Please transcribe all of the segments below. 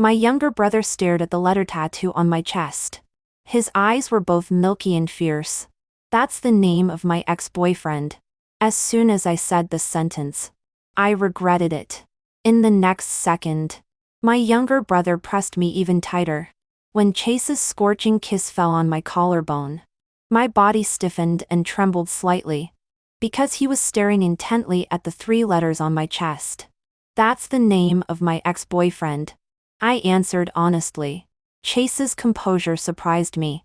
My younger brother stared at the letter tattoo on my chest. His eyes were both milky and fierce. That's the name of my ex-boyfriend. As soon as I said this sentence, I regretted it. In the next second, my younger brother pressed me even tighter. When Chase's scorching kiss fell on my collarbone, my body stiffened and trembled slightly, because he was staring intently at the 3 letters on my chest. That's the name of my ex-boyfriend, I answered honestly. Chase's composure surprised me.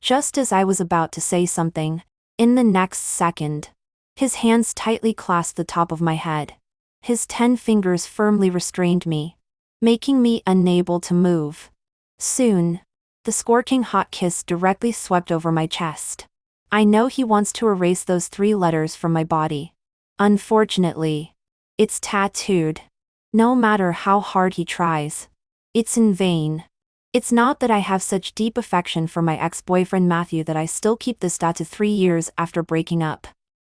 Just as I was about to say something, in the next second, his hands tightly clasped the top of my head. His 10 fingers firmly restrained me, making me unable to move. Soon, the scorching hot kiss directly swept over my chest. I know he wants to erase those 3 letters from my body. Unfortunately, it's tattooed. No matter how hard he tries, it's in vain. It's not that I have such deep affection for my ex-boyfriend Matthew that I still keep this tattoo 3 years after breaking up.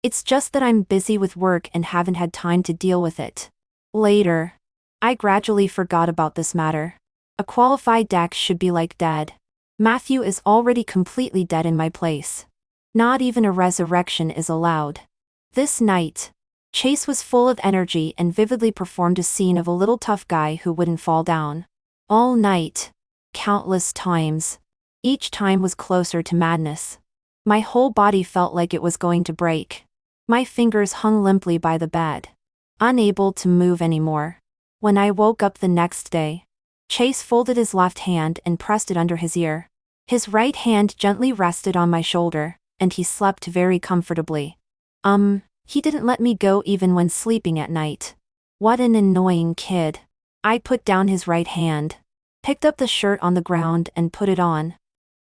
It's just that I'm busy with work and haven't had time to deal with it. Later, I gradually forgot about this matter. A qualified ex should be like dead. Matthew is already completely dead in my place. Not even a resurrection is allowed. This night, Chase was full of energy and vividly performed a scene of a little tough guy who wouldn't fall down. All night, countless times. Each time was closer to madness. My whole body felt like it was going to break. My fingers hung limply by the bed, unable to move anymore. When I woke up the next day, Chase folded his left hand and pressed it under his ear. His right hand gently rested on my shoulder, and he slept very comfortably. He didn't let me go even when sleeping at night. What an annoying kid. I put down his right hand, picked up the shirt on the ground and put it on,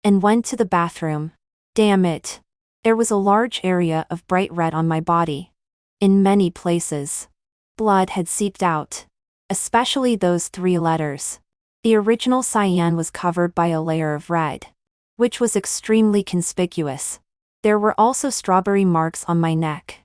and went to the bathroom. Damn it. There was a large area of bright red on my body. In many places, blood had seeped out, especially those 3 letters. The original cyan was covered by a layer of red, which was extremely conspicuous. There were also strawberry marks on my neck.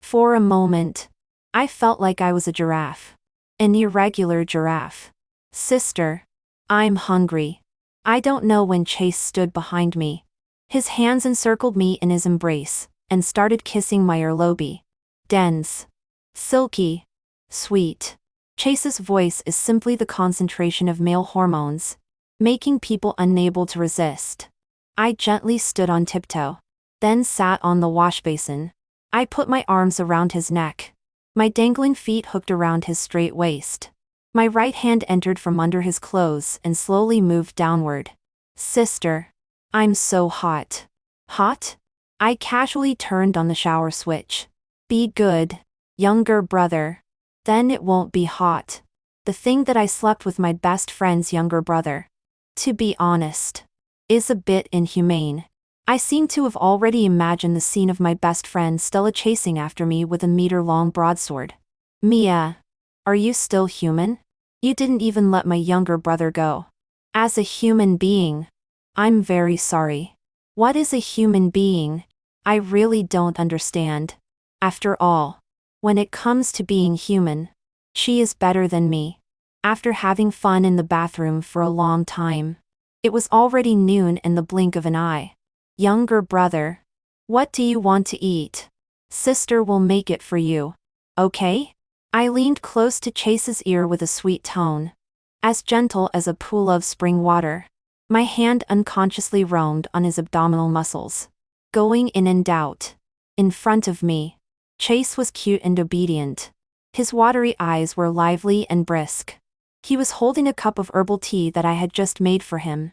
For a moment, I felt like I was a giraffe. An irregular giraffe. Sister, I'm hungry. I don't know when Chase stood behind me. His hands encircled me in his embrace, and started kissing my earlobe. Dense. Silky. Sweet. Chase's voice is simply the concentration of male hormones, making people unable to resist. I gently stood on tiptoe, then sat on the washbasin. I put my arms around his neck, my dangling feet hooked around his straight waist. My right hand entered from under his clothes and slowly moved downward. Sister, I'm so hot. Hot? I casually turned on the shower switch. Be good, younger brother. Then it won't be hot. The thing that I slept with my best friend's younger brother, to be honest, is a bit inhumane. I seem to have already imagined the scene of my best friend Stella chasing after me with a meter-long broadsword. Mia, are you still human? You didn't even let my younger brother go. As a human being, I'm very sorry. What is a human being? I really don't understand. After all, when it comes to being human, she is better than me. After having fun in the bathroom for a long time, it was already noon in the blink of an eye. Younger brother, what do you want to eat? Sister will make it for you. Okay? I leaned close to Chase's ear with a sweet tone, as gentle as a pool of spring water. My hand unconsciously roamed on his abdominal muscles, going in and out. In front of me, Chase was cute and obedient. His watery eyes were lively and brisk. He was holding a cup of herbal tea that I had just made for him.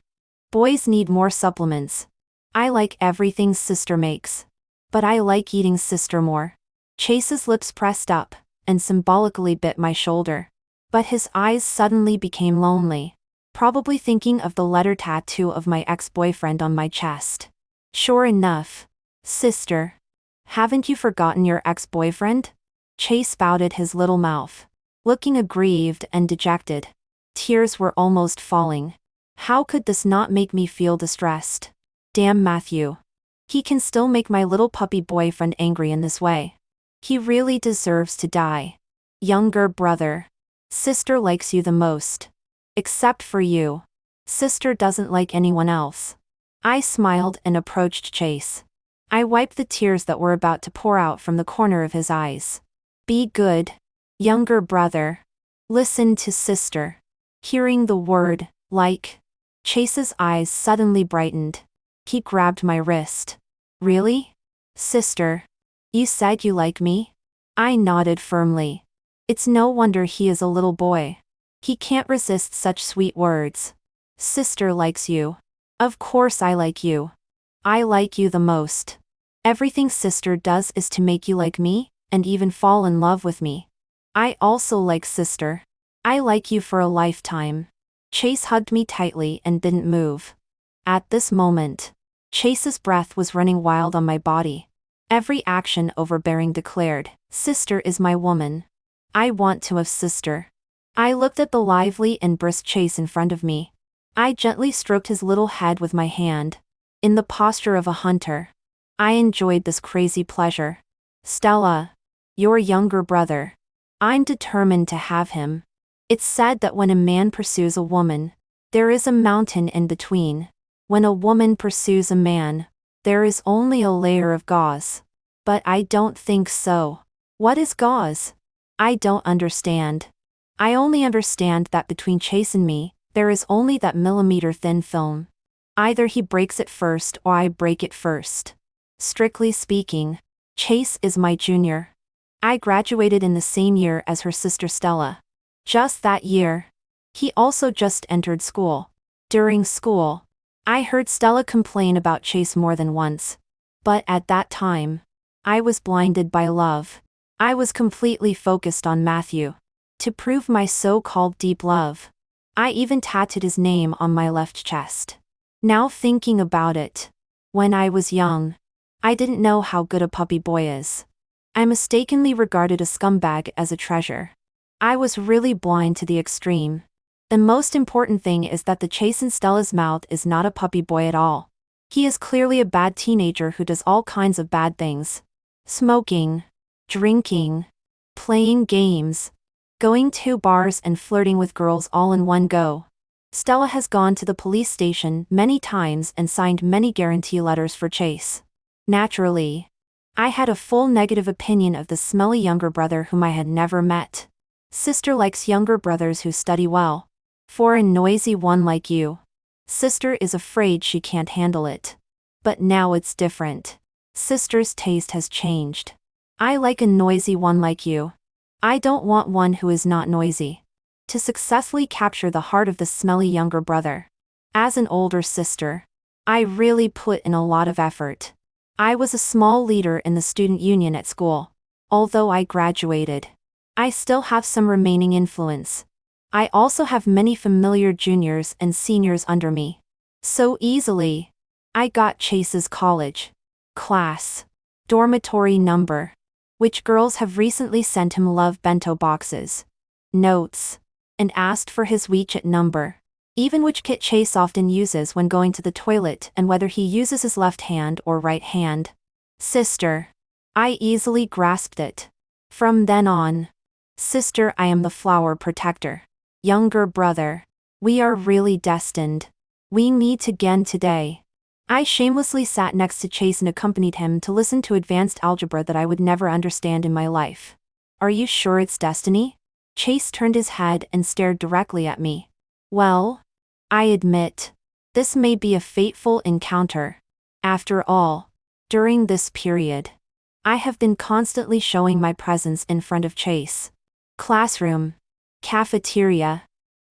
Boys need more supplements. I like everything sister makes, but I like eating sister more. Chase's lips pressed up, and symbolically bit my shoulder. But his eyes suddenly became lonely, probably thinking of the letter tattoo of my ex-boyfriend on my chest. Sure enough. Sister, haven't you forgotten your ex-boyfriend? Chase spouted his little mouth, looking aggrieved and dejected. Tears were almost falling. How could this not make me feel distressed? Damn Matthew. He can still make my little puppy boyfriend angry in this way. He really deserves to die. Younger brother. Sister likes you the most. Except for you. Sister doesn't like anyone else. I smiled and approached Chase. I wiped the tears that were about to pour out from the corner of his eyes. Be good, younger brother. Listen to sister. Hearing the word, like, Chase's eyes suddenly brightened. He grabbed my wrist. Really? Sister. You said you like me? I nodded firmly. It's no wonder he is a little boy. He can't resist such sweet words. Sister likes you. Of course I like you. I like you the most. Everything sister does is to make you like me, and even fall in love with me. I also like sister. I like you for a lifetime. Chase hugged me tightly and didn't move. At this moment, Chase's breath was running wild on my body. Every action overbearing declared, sister is my woman. I want to have sister. I looked at the lively and brisk Chase in front of me. I gently stroked his little head with my hand. In the posture of a hunter. I enjoyed this crazy pleasure. Stella. Your younger brother. I'm determined to have him. It's said that when a man pursues a woman, there is a mountain in between. When a woman pursues a man, there is only a layer of gauze. But I don't think so. What is gauze? I don't understand. I only understand that between Chase and me, there is only that millimeter-thin film. Either he breaks it first or I break it first. Strictly speaking, Chase is my junior. I graduated in the same year as her sister Stella. Just that year. He also just entered school. During school, I heard Stella complain about Chase more than once. But at that time, I was blinded by love. I was completely focused on Matthew. To prove my so-called deep love, I even tattooed his name on my left chest. Now thinking about it, when I was young, I didn't know how good a puppy boy is. I mistakenly regarded a scumbag as a treasure. I was really blind to the extreme. The most important thing is that the Chase in Stella's mouth is not a puppy boy at all. He is clearly a bad teenager who does all kinds of bad things. Smoking, drinking, playing games, going to bars and flirting with girls all in one go. Stella has gone to the police station many times and signed many guarantee letters for Chase. Naturally, I had a full negative opinion of the smelly younger brother whom I had never met. Sister likes younger brothers who study well. For a noisy one like you, sister is afraid she can't handle it. But now it's different. Sister's taste has changed. I like a noisy one like you. I don't want one who is not noisy. To successfully capture the heart of the smelly younger brother. As an older sister, I really put in a lot of effort. I was a small leader in the student union at school. Although I graduated, I still have some remaining influence. I also have many familiar juniors and seniors under me. So easily, I got Chase's college, class, dormitory number, which girls have recently sent him love bento boxes, notes, and asked for his WeChat number, even which kit Chase often uses when going to the toilet and whether he uses his left hand or right hand. Sister. I easily grasped it. From then on, sister, I am the flower protector. Younger brother. We are really destined. We meet again today. I shamelessly sat next to Chase and accompanied him to listen to advanced algebra that I would never understand in my life. Are you sure it's destiny? Chase turned his head and stared directly at me. Well, I admit, this may be a fateful encounter. After all, during this period, I have been constantly showing my presence in front of Chase. Classroom, cafeteria,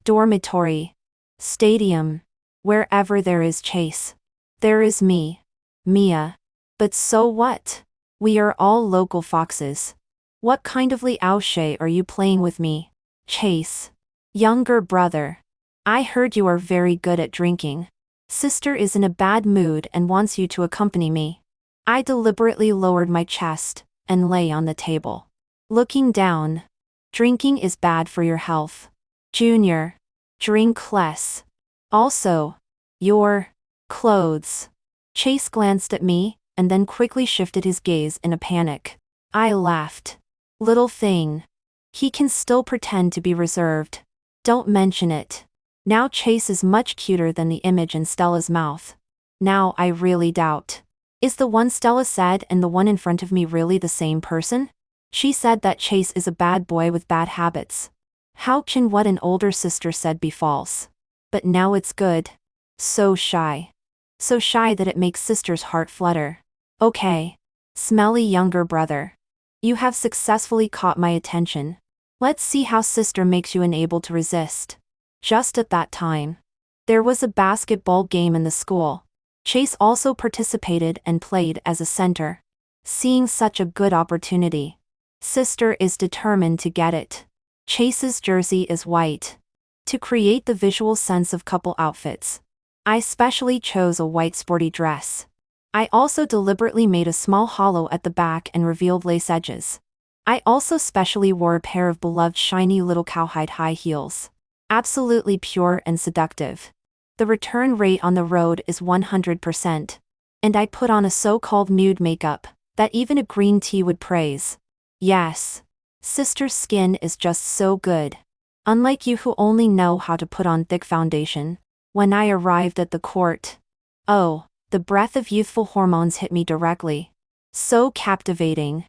dormitory, stadium, wherever there is Chase, there is me, Mia. But so what? We are all local foxes. What kind of liaoshe are you playing with me, Chase? Younger brother. I heard you are very good at drinking. Sister is in a bad mood and wants you to accompany me. I deliberately lowered my chest and lay on the table. Looking down. Drinking is bad for your health. Junior. Drink less. Also, your clothes. Chase glanced at me and then quickly shifted his gaze in a panic. I laughed. Little thing. He can still pretend to be reserved. Don't mention it. Now Chase is much cuter than the image in Stella's mouth. Now I really doubt. Is the one Stella said and the one in front of me really the same person? She said that Chase is a bad boy with bad habits. How can what an older sister said be false? But now it's good. So shy. So shy that it makes sister's heart flutter. Okay. Smelly younger brother. You have successfully caught my attention. Let's see how sister makes you unable to resist. Just at that time, there was a basketball game in the school. Chase also participated and played as a center. Seeing such a good opportunity, sister is determined to get it. Chase's jersey is white. To create the visual sense of couple outfits, I specially chose a white sporty dress. I also deliberately made a small hollow at the back and revealed lace edges. I also specially wore a pair of beloved shiny little cowhide high heels. Absolutely pure and seductive. The return rate on the road is 100%. And I put on a so-called nude makeup that even a green tea would praise. Yes. Sister's skin is just so good. Unlike you who only know how to put on thick foundation. When I arrived at the court, oh, the breath of youthful hormones hit me directly. So captivating.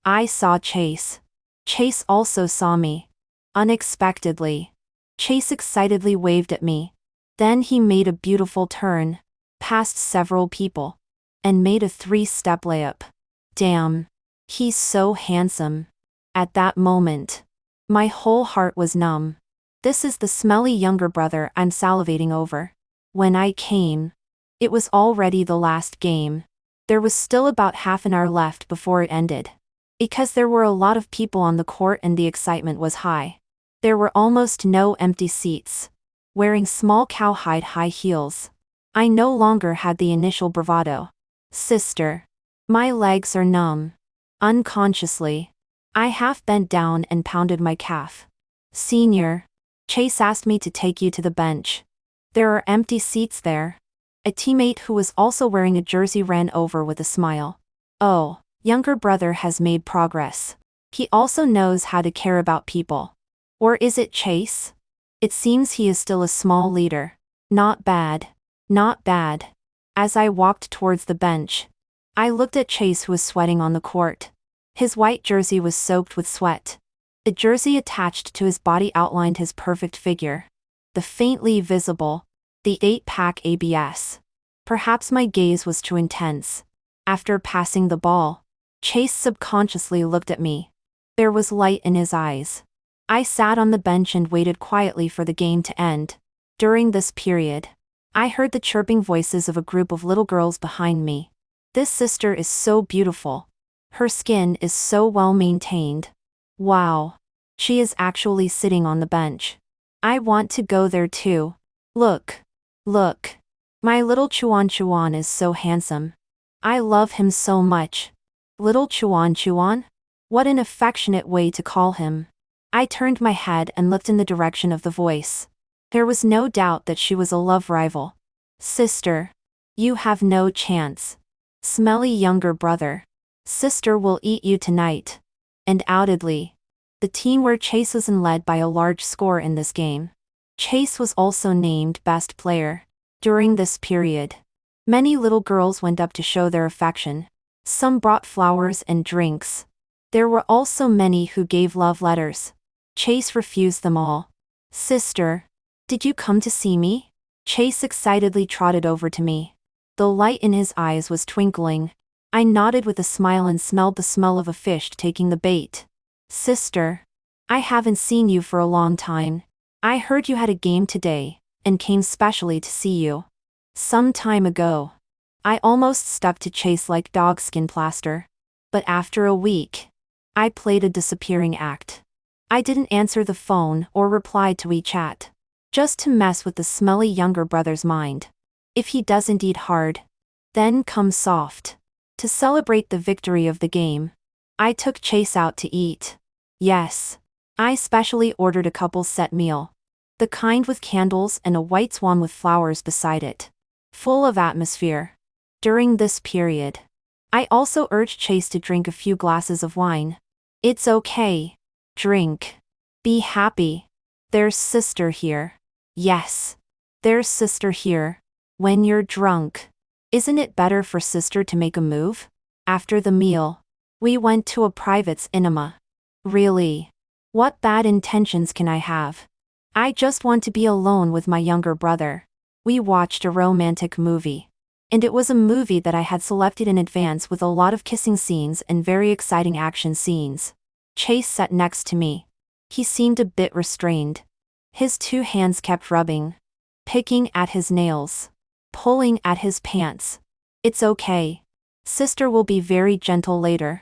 I saw Chase. Chase also saw me. Unexpectedly. Chase excitedly waved at me. Then he made a beautiful turn, past several people, and made a 3-step layup. Damn. He's so handsome. At that moment, my whole heart was numb. This is the smelly younger brother I'm salivating over. When I came, it was already the last game. There was still about half an hour left before it ended. Because there were a lot of people on the court and the excitement was high. There were almost no empty seats. Wearing small cowhide high heels, I no longer had the initial bravado. Sister. My legs are numb. Unconsciously, I half bent down and pounded my calf. Senior. Chase asked me to take you to the bench. There are empty seats there. A teammate who was also wearing a jersey ran over with a smile. Oh, younger brother has made progress. He also knows how to care about people. Or is it Chase? It seems he is still a small leader. Not bad. Not bad. As I walked towards the bench, I looked at Chase who was sweating on the court. His white jersey was soaked with sweat. The jersey attached to his body outlined his perfect figure. The faintly visible, the 8-pack abs. Perhaps my gaze was too intense. After passing the ball, Chase subconsciously looked at me. There was light in his eyes. I sat on the bench and waited quietly for the game to end. During this period, I heard the chirping voices of a group of little girls behind me. This sister is so beautiful. Her skin is so well maintained. Wow. She is actually sitting on the bench. I want to go there too. Look. Look. My little Chuan Chuan is so handsome. I love him so much. Little Chuan Chuan? What an affectionate way to call him. I turned my head and looked in the direction of the voice. There was no doubt that she was a love rival. Sister. You have no chance. Smelly younger brother. Sister will eat you tonight. Undoubtedly. The team where Chase was in led by a large score in this game. Chase was also named best player. During this period, many little girls went up to show their affection. Some brought flowers and drinks. There were also many who gave love letters. Chase refused them all. Sister. Did you come to see me? Chase excitedly trotted over to me. The light in his eyes was twinkling. I nodded with a smile and smelled the smell of a fish taking the bait. Sister. I haven't seen you for a long time. I heard you had a game today, and came specially to see you. Some time ago. I almost stuck to Chase like dog skin plaster. But after a week, I played a disappearing act. I didn't answer the phone or reply to WeChat. Just to mess with the smelly younger brother's mind. If he doesn't eat hard, then come soft. To celebrate the victory of the game, I took Chase out to eat. Yes. I specially ordered a couple's set meal. The kind with candles and a white swan with flowers beside it. Full of atmosphere. During this period, I also urged Chase to drink a few glasses of wine. It's okay. Drink. Be happy. There's sister here. Yes. There's sister here. When you're drunk. Isn't it better for sister to make a move? After the meal, we went to a private cinema. Really? What bad intentions can I have? I just want to be alone with my younger brother. We watched a romantic movie. And it was a movie that I had selected in advance with a lot of kissing scenes and very exciting action scenes. Chase sat next to me. He seemed a bit restrained. His two hands kept rubbing, picking at his nails, pulling at his pants. It's okay. Sister will be very gentle later.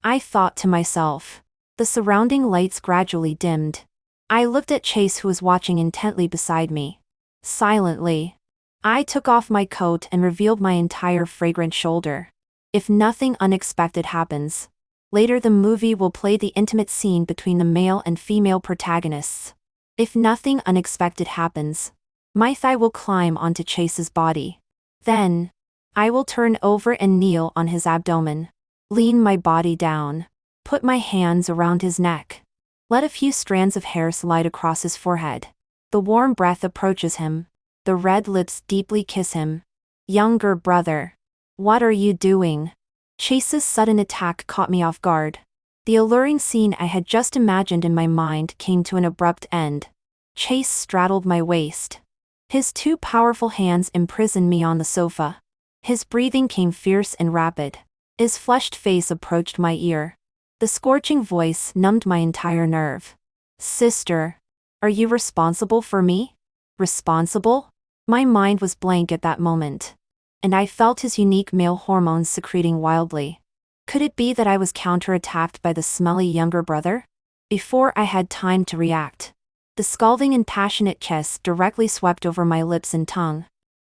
I thought to myself. The surrounding lights gradually dimmed. I looked at Chase, who was watching intently beside me. Silently, I took off my coat and revealed my entire fragrant shoulder. If nothing unexpected happens, later the movie will play the intimate scene between the male and female protagonists. If nothing unexpected happens, my thigh will climb onto Chase's body. Then, I will turn over and kneel on his abdomen, lean my body down, put my hands around his neck, let a few strands of hair slide across his forehead. The warm breath approaches him. The red lips deeply kiss him. Younger brother. What are you doing? Chase's sudden attack caught me off guard. The alluring scene I had just imagined in my mind came to an abrupt end. Chase straddled my waist. His two powerful hands imprisoned me on the sofa. His breathing came fierce and rapid. His flushed face approached my ear. The scorching voice numbed my entire nerve. Sister, are you responsible for me? Responsible? My mind was blank at that moment. And I felt his unique male hormones secreting wildly. Could it be that I was counterattacked by the smelly younger brother? Before I had time to react, the scalding and passionate kiss directly swept over my lips and tongue.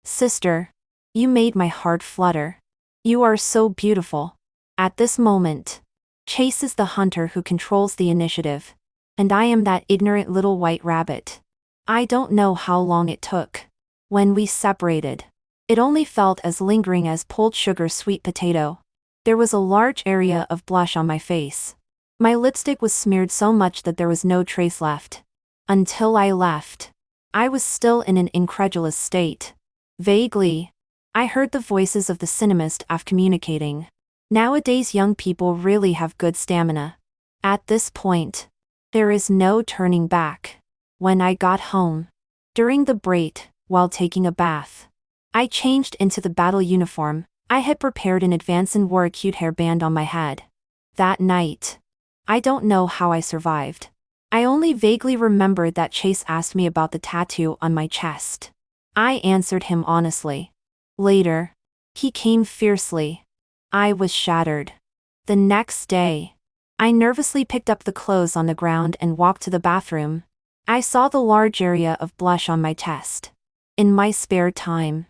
Sister, you made my heart flutter. You are so beautiful. At this moment, Chase is the hunter who controls the initiative, and I am that ignorant little white rabbit. I don't know how long it took. When we separated, it only felt as lingering as pulled sugar sweet potato. There was a large area of blush on my face. My lipstick was smeared so much that there was no trace left. Until I left, I was still in an incredulous state. Vaguely, I heard the voices of the cinema staff communicating. Nowadays young people really have good stamina. At this point, there is no turning back. When I got home, during the break, while taking a bath, I changed into the battle uniform I had prepared in advance and wore a cute hairband on my head. That night, I don't know how I survived. I only vaguely remembered that Chase asked me about the tattoo on my chest. I answered him honestly. Later, he came fiercely. I was shattered. The next day, I nervously picked up the clothes on the ground and walked to the bathroom. I saw the large area of blush on my chest. In my spare time,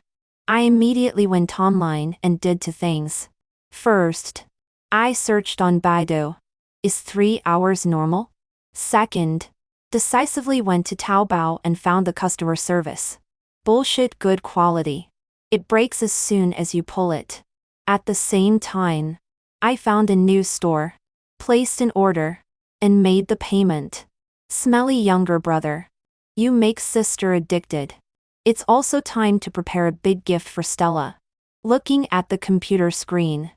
I immediately went online and did two things. First, I searched on Baidu. Is 3 hours normal? Second, decisively went to Taobao and found the customer service. Bullshit good quality. It breaks as soon as you pull it. At the same time, I found a new store, placed an order, and made the payment. Smelly younger brother. You make sister addicted. It's also time to prepare a big gift for Stella. Looking at the computer screen,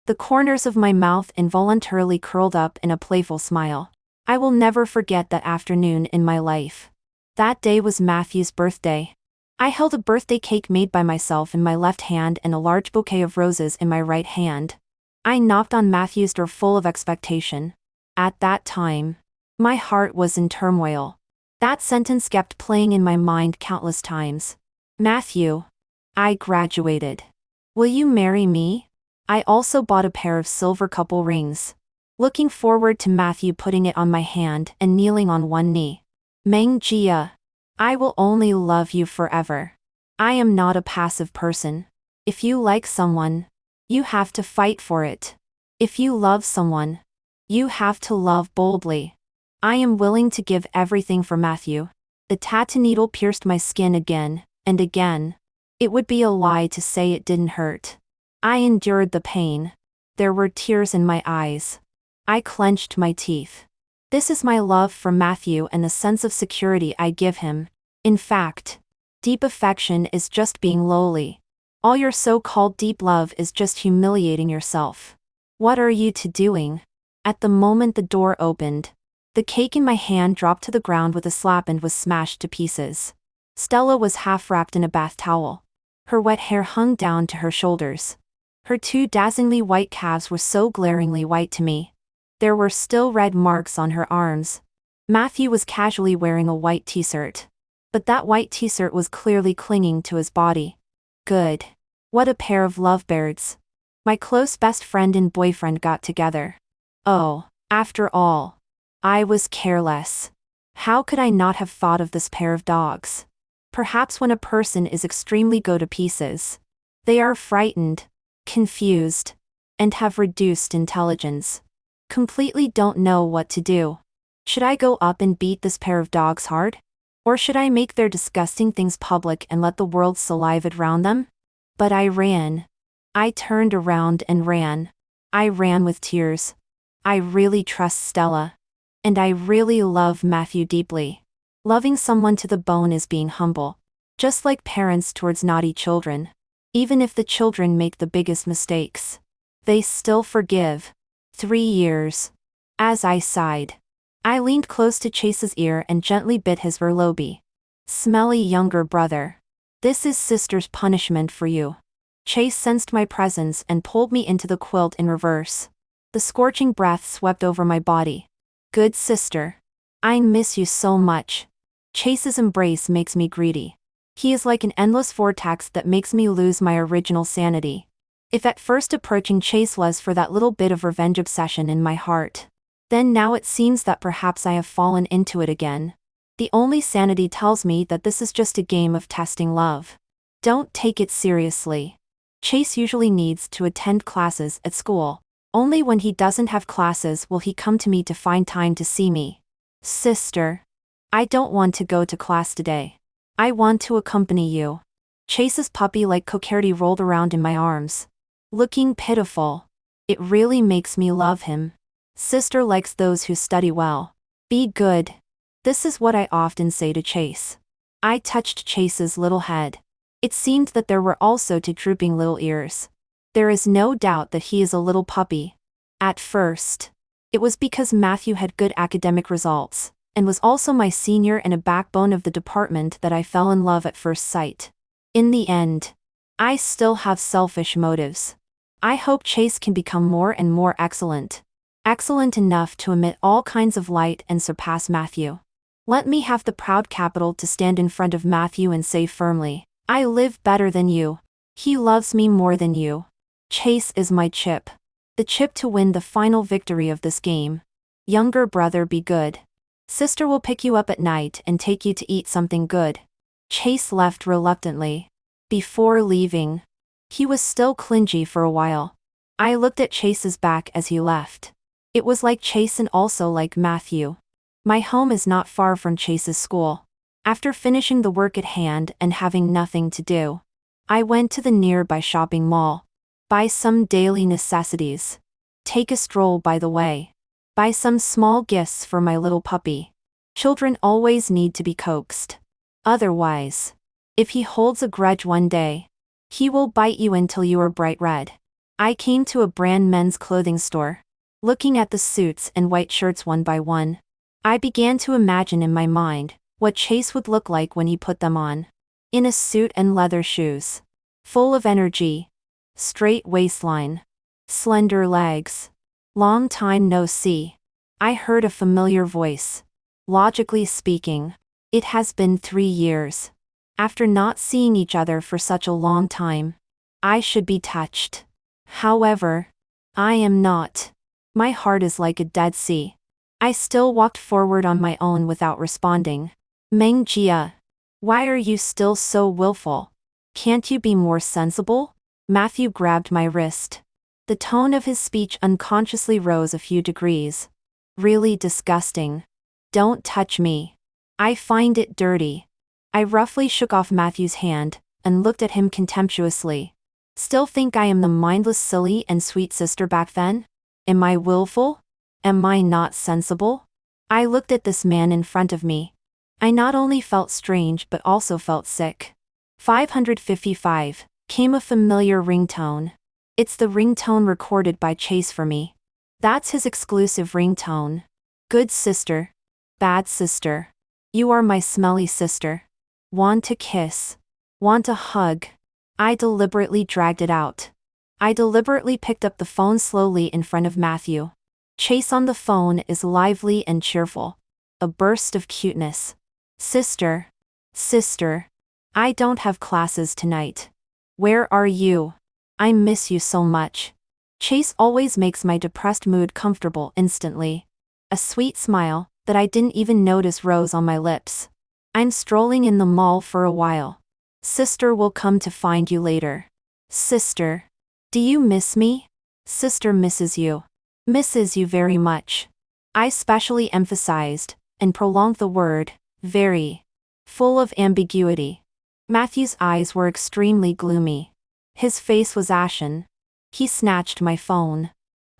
the corners of my mouth involuntarily curled up in a playful smile. I will never forget that afternoon in my life. That day was Matthew's birthday. I held a birthday cake made by myself in my left hand and a large bouquet of roses in my right hand. I knocked on Matthew's door full of expectation. At that time, my heart was in turmoil. That sentence kept playing in my mind countless times. Matthew, I graduated. Will you marry me? I also bought a pair of silver couple rings. Looking forward to Matthew putting it on my hand and kneeling on one knee. Meng Jia, I will only love you forever. I am not a passive person. If you like someone, you have to fight for it. If you love someone, you have to love boldly. I am willing to give everything for Matthew. The tattoo needle pierced my skin again and again. It would be a lie to say it didn't hurt. I endured the pain. There were tears in my eyes. I clenched my teeth. This is my love for Matthew and the sense of security I give him. In fact, deep affection is just being lowly. All your so-called deep love is just humiliating yourself. What are you two doing? At the moment the door opened, the cake in my hand dropped to the ground with a slap and was smashed to pieces. Stella was half wrapped in a bath towel. Her wet hair hung down to her shoulders. Her two dazzlingly white calves were so glaringly white to me. There were still red marks on her arms. Matthew was casually wearing a white t-shirt. But that white t-shirt was clearly clinging to his body. Good. What a pair of lovebirds. My close best friend and boyfriend got together. Oh, after all, I was careless. How could I not have thought of this pair of dogs? Perhaps when a person is extremely go to pieces, they are frightened, confused, and have reduced intelligence. Completely don't know what to do. Should I go up and beat this pair of dogs hard? Or should I make their disgusting things public and let the world saliva around them? But I ran. I turned around and ran. I ran with tears. I really trust Stella. And I really love Matthew deeply. Loving someone to the bone is being humble. Just like parents towards naughty children. Even if the children make the biggest mistakes, they still forgive. 3 years. As I sighed, I leaned close to Chase's ear and gently bit his verlobe. Smelly younger brother. This is sister's punishment for you. Chase sensed my presence and pulled me into the quilt in reverse. The scorching breath swept over my body. Good sister. I miss you so much. Chase's embrace makes me greedy. He is like an endless vortex that makes me lose my original sanity. If at first approaching Chase was for that little bit of revenge obsession in my heart, then now it seems that perhaps I have fallen into it again. The only sanity tells me that this is just a game of testing love. Don't take it seriously. Chase usually needs to attend classes at school. Only when he doesn't have classes will he come to me to find time to see me. Sister. I don't want to go to class today. I want to accompany you. Chase's puppy-like coquetry rolled around in my arms. Looking pitiful. It really makes me love him. Sister likes those who study well. Be good. This is what I often say to Chase. I touched Chase's little head. It seemed that there were also 2 drooping little ears. There is no doubt that he is a little puppy. At first, it was because Matthew had good academic results, and was also my senior and a backbone of the department that I fell in love at first sight. In the end, I still have selfish motives. I hope Chase can become more and more excellent. Excellent enough to emit all kinds of light and surpass Matthew. Let me have the proud capital to stand in front of Matthew and say firmly, I live better than you. He loves me more than you. Chase is my chip. The chip to win the final victory of this game. Younger brother, be good. Sister will pick you up at night and take you to eat something good. Chase left reluctantly. Before leaving, he was still clingy for a while. I looked at Chase's back as he left. It was like Chase and also like Matthew. My home is not far from Chase's school. After finishing the work at hand and having nothing to do, I went to the nearby shopping mall. Buy some daily necessities. Take a stroll by the way. Buy some small gifts for my little puppy. Children always need to be coaxed. Otherwise, if he holds a grudge one day, he will bite you until you are bright red. I came to a brand men's clothing store. Looking at the suits and white shirts one by one, I began to imagine in my mind what Chase would look like when he put them on. In a suit and leather shoes. Full of energy. Straight waistline. Slender legs. Long time no see. I heard a familiar voice. Logically speaking, it has been 3 years. After not seeing each other for such a long time, I should be touched. However, I am not. My heart is like a dead sea. I still walked forward on my own without responding. Meng Jia. Why are you still so willful? Can't you be more sensible? Matthew grabbed my wrist. The tone of his speech unconsciously rose a few degrees. Really disgusting. Don't touch me. I find it dirty. I roughly shook off Matthew's hand and looked at him contemptuously. Still think I am the mindless, silly, and sweet sister back then? Am I willful? Am I not sensible? I looked at this man in front of me. I not only felt strange but also felt sick. 555. Came a familiar ringtone. It's the ringtone recorded by Chase for me. That's his exclusive ringtone. Good sister. Bad sister. You are my smelly sister. Want to kiss. Want a hug. I deliberately dragged it out. I deliberately picked up the phone slowly in front of Matthew. Chase on the phone is lively and cheerful. A burst of cuteness. Sister. Sister. I don't have classes tonight. Where are you? I miss you so much. Chase always makes my depressed mood comfortable instantly. A sweet smile, that I didn't even notice rose on my lips. I'm strolling in the mall for a while. Sister will come to find you later. Sister. Do you miss me? Sister misses you. Misses you very much. I specially emphasized, and prolonged the word, very. Full of ambiguity. Matthew's eyes were extremely gloomy. His face was ashen. He snatched my phone.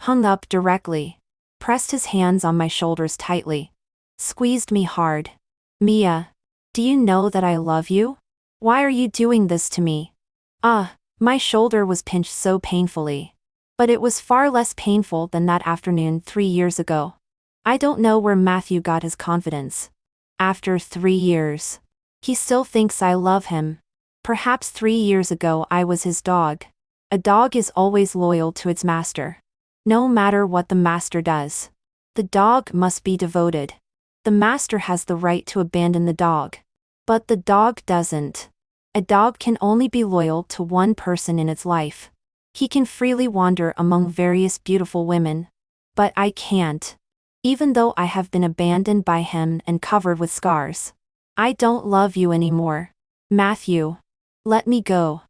Hung up directly. Pressed his hands on my shoulders tightly. Squeezed me hard. Mia. Do you know that I love you? Why are you doing this to me? My shoulder was pinched so painfully. But it was far less painful than that afternoon 3 years ago. I don't know where Matthew got his confidence. After 3 years. He still thinks I love him. Perhaps 3 years ago I was his dog. A dog is always loyal to its master. No matter what the master does. The dog must be devoted. The master has the right to abandon the dog. But the dog doesn't. A dog can only be loyal to one person in its life. He can freely wander among various beautiful women. But I can't. Even though I have been abandoned by him and covered with scars. I don't love you anymore. Matthew. Let me go.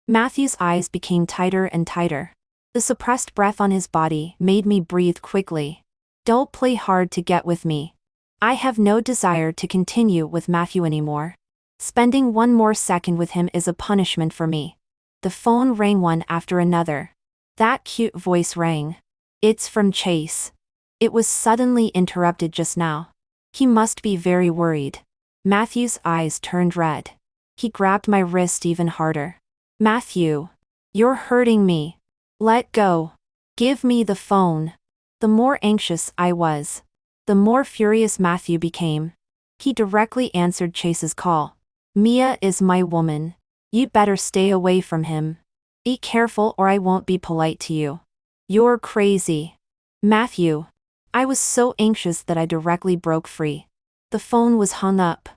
Matthew's eyes became tighter and tighter. The suppressed breath on his body made me breathe quickly. Don't play hard to get with me. I have no desire to continue with Matthew anymore. Spending one more second with him is a punishment for me. The phone rang one after another. That cute voice rang. It's from Chase. It was suddenly interrupted just now. He must be very worried. Matthew's eyes turned red. He grabbed my wrist even harder. Matthew. You're hurting me. Let go. Give me the phone. The more anxious I was, the more furious Matthew became. He directly answered Chase's call. Mia is my woman. You'd better stay away from him. Be careful or I won't be polite to you. You're crazy. Matthew. I was so anxious that I directly broke free. The phone was hung up.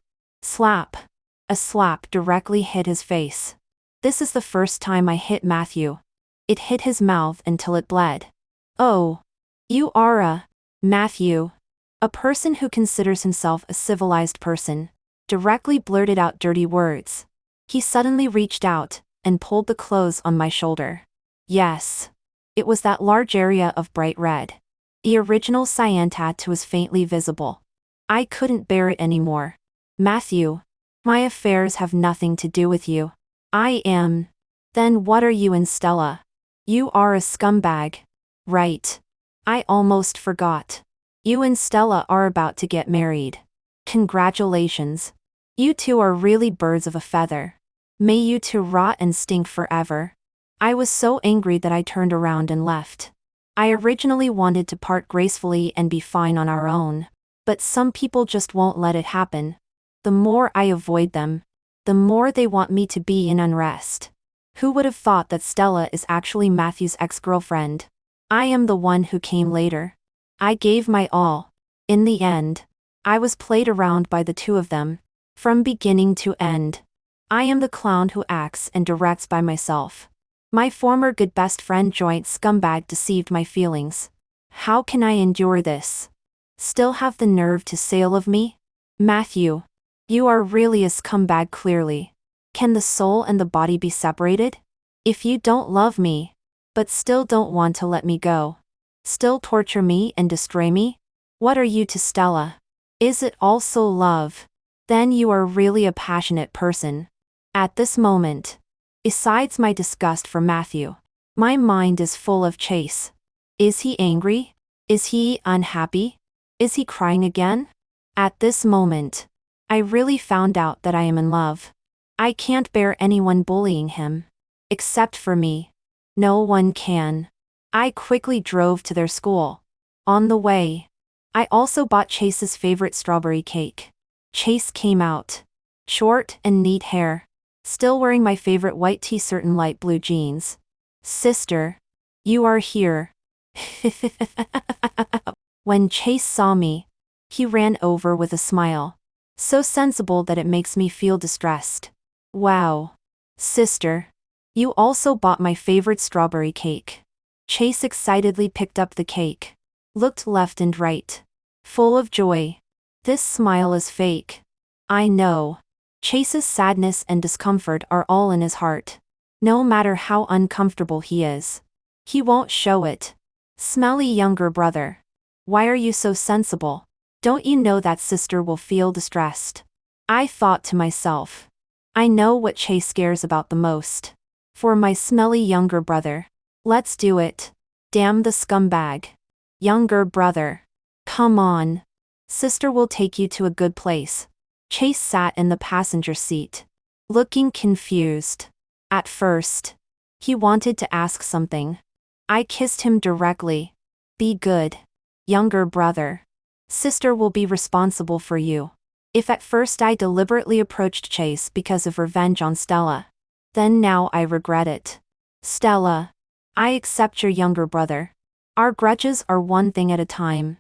Slap. A slap directly hit his face. This is the first time I hit Matthew. It hit his mouth until it bled. Oh. You are a Matthew. A person who considers himself a civilized person. Directly blurted out dirty words. He suddenly reached out and pulled the clothes on my shoulder. Yes. It was that large area of bright red. The original cyan tattoo was faintly visible. I couldn't bear it anymore. Matthew. My affairs have nothing to do with you. I am. Then what are you and Stella? You are a scumbag. Right. I almost forgot. You and Stella are about to get married. Congratulations. You two are really birds of a feather. May you two rot and stink forever. I was so angry that I turned around and left. I originally wanted to part gracefully and be fine on our own. But some people just won't let it happen. The more I avoid them, the more they want me to be in unrest. Who would have thought that Stella is actually Matthew's ex-girlfriend? I am the one who came later. I gave my all. In the end, I was played around by the two of them. From beginning to end. I am the clown who acts and directs by myself. My former good best friend joint scumbag deceived my feelings. How can I endure this? Still have the nerve to say of me? Matthew. You are really a scumbag clearly. Can the soul and the body be separated? If you don't love me, but still don't want to let me go, still torture me and destroy me? What are you to Stella? Is it also love? Then you are really a passionate person. At this moment, besides my disgust for Matthew, my mind is full of Chase. Is he angry? Is he unhappy? Is he crying again? At this moment, I really found out that I am in love. I can't bear anyone bullying him. Except for me. No one can. I quickly drove to their school. On the way, I also bought Chase's favorite strawberry cake. Chase came out. Short and neat hair. Still wearing my favorite white t-shirt and light blue jeans. Sister, you are here. When Chase saw me, he ran over with a smile. So sensible that it makes me feel distressed. Wow. Sister, you also bought my favorite strawberry cake. Chase excitedly picked up the cake. Looked left and right. Full of joy. This smile is fake. I know. Chase's sadness and discomfort are all in his heart. No matter how uncomfortable he is. He won't show it. Smelly younger brother. Why are you so sensible? Don't you know that sister will feel distressed? I thought to myself. I know what Chase cares about the most. For my smelly younger brother. Let's do it. Damn the scumbag. Younger brother. Come on. Sister will take you to a good place. Chase sat in the passenger seat. Looking confused. At first. He wanted to ask something. I kissed him directly. Be good. Younger brother. Sister will be responsible for you. If at first I deliberately approached Chase because of revenge on Stella. Then now I regret it. Stella. I accept your younger brother. Our grudges are one thing at a time.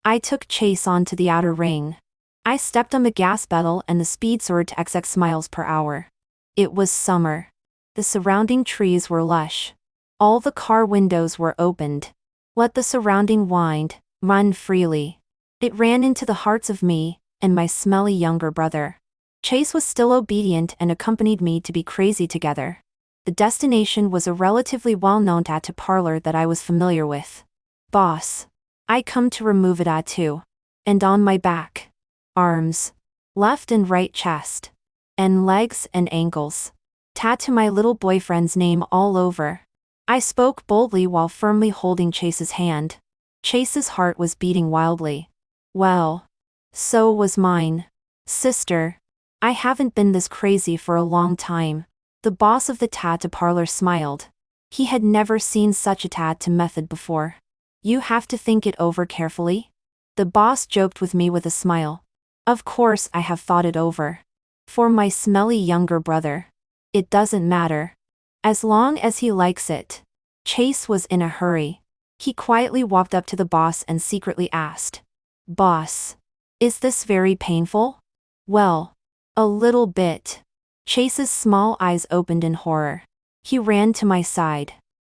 I took Chase onto the outer ring. I stepped on the gas pedal and the speed soared to XX miles per hour. It was summer. The surrounding trees were lush. All the car windows were opened. Let the surrounding wind run freely. It ran into the hearts of me and my smelly younger brother. Chase was still obedient and accompanied me to be crazy together. The destination was a relatively well-known tattoo parlor that I was familiar with. Boss. I come to remove a tattoo. And on my back. Arms. Left and right chest. And legs and ankles. Tattoo my little boyfriend's name all over. I spoke boldly while firmly holding Chase's hand. Chase's heart was beating wildly. Well. So was mine. Sister. I haven't been this crazy for a long time. The boss of the tattoo parlor smiled. He had never seen such a tattoo method before. You have to think it over carefully. The boss joked with me with a smile. Of course I have thought it over. For my smelly younger brother. It doesn't matter. As long as he likes it. Chase was in a hurry. He quietly walked up to the boss and secretly asked. Boss. Is this very painful? Well. A little bit. Chase's small eyes opened in horror. He ran to my side.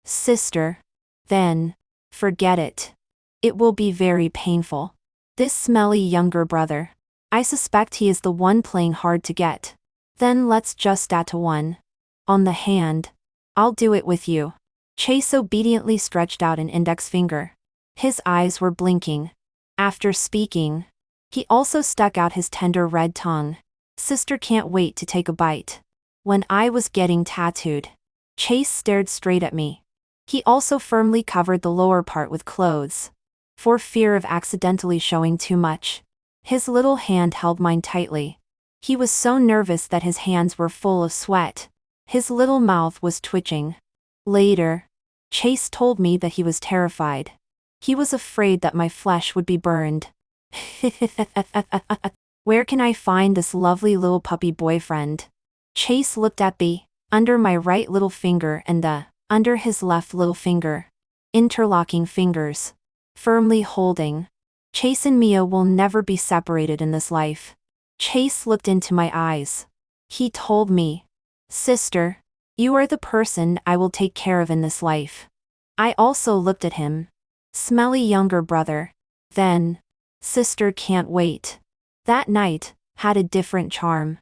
Sister. Then. Forget it. It will be very painful. This smelly younger brother. I suspect he is the one playing hard to get. Then let's just tattoo one. On the hand. I'll do it with you. Chase obediently stretched out an index finger. His eyes were blinking. After speaking. He also stuck out his tender red tongue. Sister can't wait to take a bite. When I was getting tattooed. Chase stared straight at me. He also firmly covered the lower part with clothes. For fear of accidentally showing too much. His little hand held mine tightly. He was so nervous that his hands were full of sweat. His little mouth was twitching. Later. Chase told me that he was terrified. He was afraid that my flesh would be burned. Where can I find this lovely little puppy boyfriend? Chase looked at the under my right little finger and the under his left little finger. Interlocking fingers. Firmly holding. Chase and Mia will never be separated in this life. Chase looked into my eyes. He told me. Sister. You are the person I will take care of in this life. I also looked at him. Smelly younger brother. Then. Sister can't wait. That night had a different charm.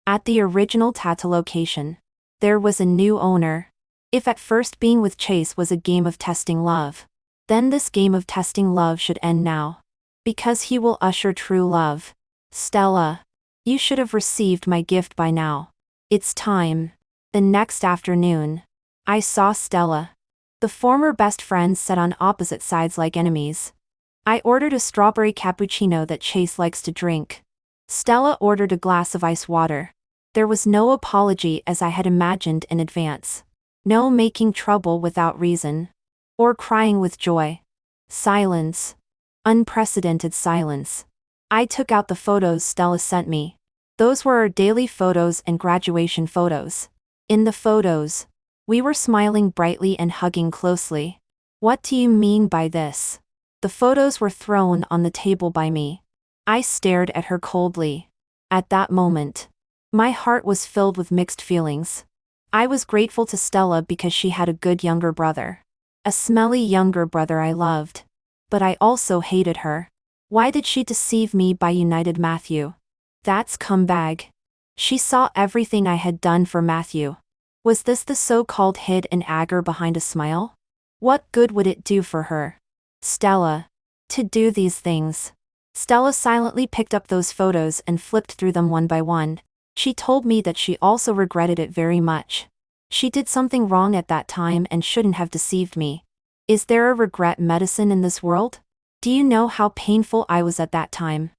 At the original tattoo location. There was a new owner. If at first being with Chase was a game of testing love. Then this game of testing love should end now. Because he will usher true love. Stella. You should have received my gift by now. It's time. The next afternoon. I saw Stella. The former best friends sat on opposite sides like enemies. I ordered a strawberry cappuccino that Chase likes to drink. Stella ordered a glass of ice water. There was no apology as I had imagined in advance. No making trouble without reason. Or crying with joy. Silence. Unprecedented silence. I took out the photos Stella sent me. Those were our daily photos and graduation photos. In the photos, we were smiling brightly and hugging closely. What do you mean by this? The photos were thrown on the table by me. I stared at her coldly. At that moment, my heart was filled with mixed feelings. I was grateful to Stella because she had a good younger brother. A smelly younger brother I loved. But I also hated her. Why did she deceive me by united Matthew? That scumbag. She saw everything I had done for Matthew. Was this the so-called hidden anger behind a smile? What good would it do for her? Stella. To do these things. Stella silently picked up those photos and flipped through them one by one. She told me that she also regretted it very much. She did something wrong at that time and shouldn't have deceived me. Is there a regret medicine in this world? Do you know how painful I was at that time?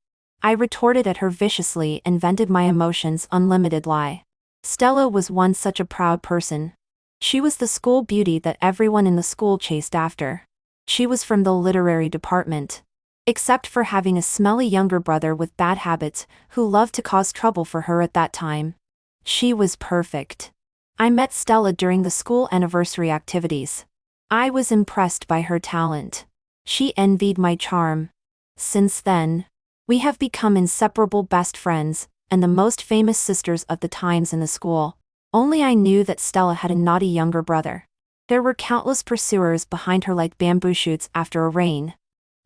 I retorted at her viciously and vented my emotions unlimited lie. Stella was once such a proud person. She was the school beauty that everyone in the school chased after. She was from the literary department. Except for having a smelly younger brother with bad habits who loved to cause trouble for her at that time. She was perfect. I met Stella during the school anniversary activities. I was impressed by her talent. She envied my charm. Since then, we have become inseparable best friends, and the most famous sisters of the times in the school. Only I knew that Stella had a naughty younger brother. There were countless pursuers behind her like bamboo shoots after a rain.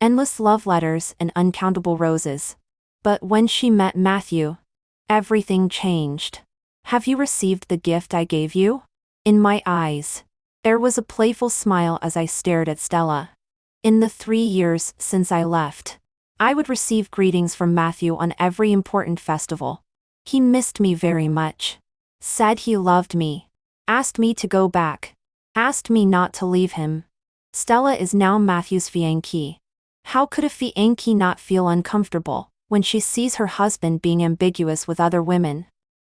Endless love letters and uncountable roses. But when she met Matthew, everything changed. Have you received the gift I gave you? In my eyes, there was a playful smile as I stared at Stella. In the 3 years since I left, I would receive greetings from Matthew on every important festival. He missed me very much. Said he loved me. Asked me to go back. Asked me not to leave him. Stella is now Matthew's fiancée. How could a fiancée not feel uncomfortable when she sees her husband being ambiguous with other women?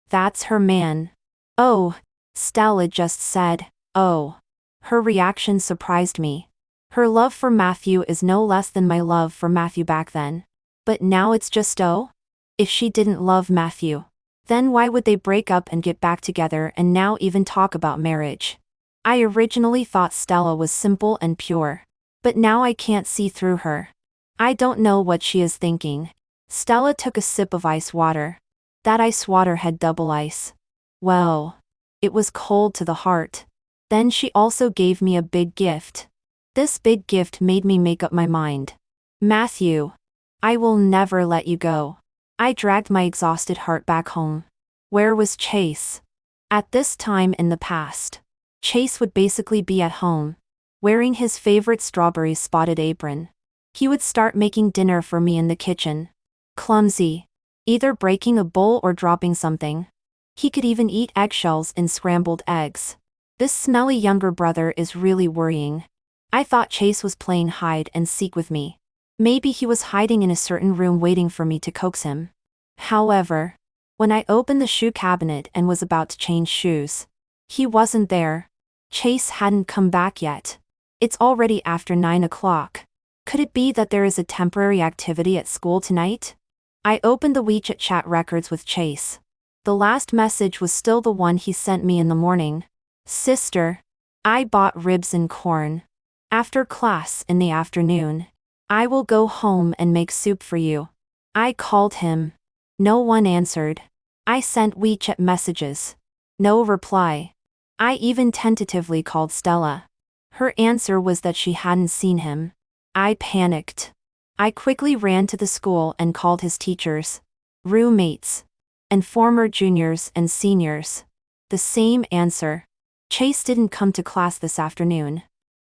That's her man. Oh, Stella just said, oh. Her reaction surprised me. Her love for Matthew is no less than my love for Matthew back then. But now it's just oh? If she didn't love Matthew, then why would they break up and get back together and now even talk about marriage? I originally thought Stella was simple and pure. But now I can't see through her. I don't know what she is thinking. Stella took a sip of ice water. That ice water had double ice. Well, it was cold to the heart. Then she also gave me a big gift. This big gift made me make up my mind. Matthew, I will never let you go. I dragged my exhausted heart back home. Where was Chase? At this time in the past, Chase would basically be at home, wearing his favorite strawberry spotted apron. He would start making dinner for me in the kitchen. Clumsy. Either breaking a bowl or dropping something. He could even eat eggshells in scrambled eggs. This smelly younger brother is really worrying. I thought Chase was playing hide and seek with me. Maybe he was hiding in a certain room waiting for me to coax him. However, when I opened the shoe cabinet and was about to change shoes, he wasn't there. Chase hadn't come back yet. It's already after 9 o'clock. Could it be that there is a temporary activity at school tonight? I opened the WeChat chat records with Chase. The last message was still the one he sent me in the morning. Sister, I bought ribs and corn. After class in the afternoon, I will go home and make soup for you. I called him. No one answered. I sent WeChat messages. No reply. I even tentatively called Stella. Her answer was that she hadn't seen him. I panicked. I quickly ran to the school and called his teachers, roommates, and former juniors and seniors. The same answer. Chase didn't come to class this afternoon.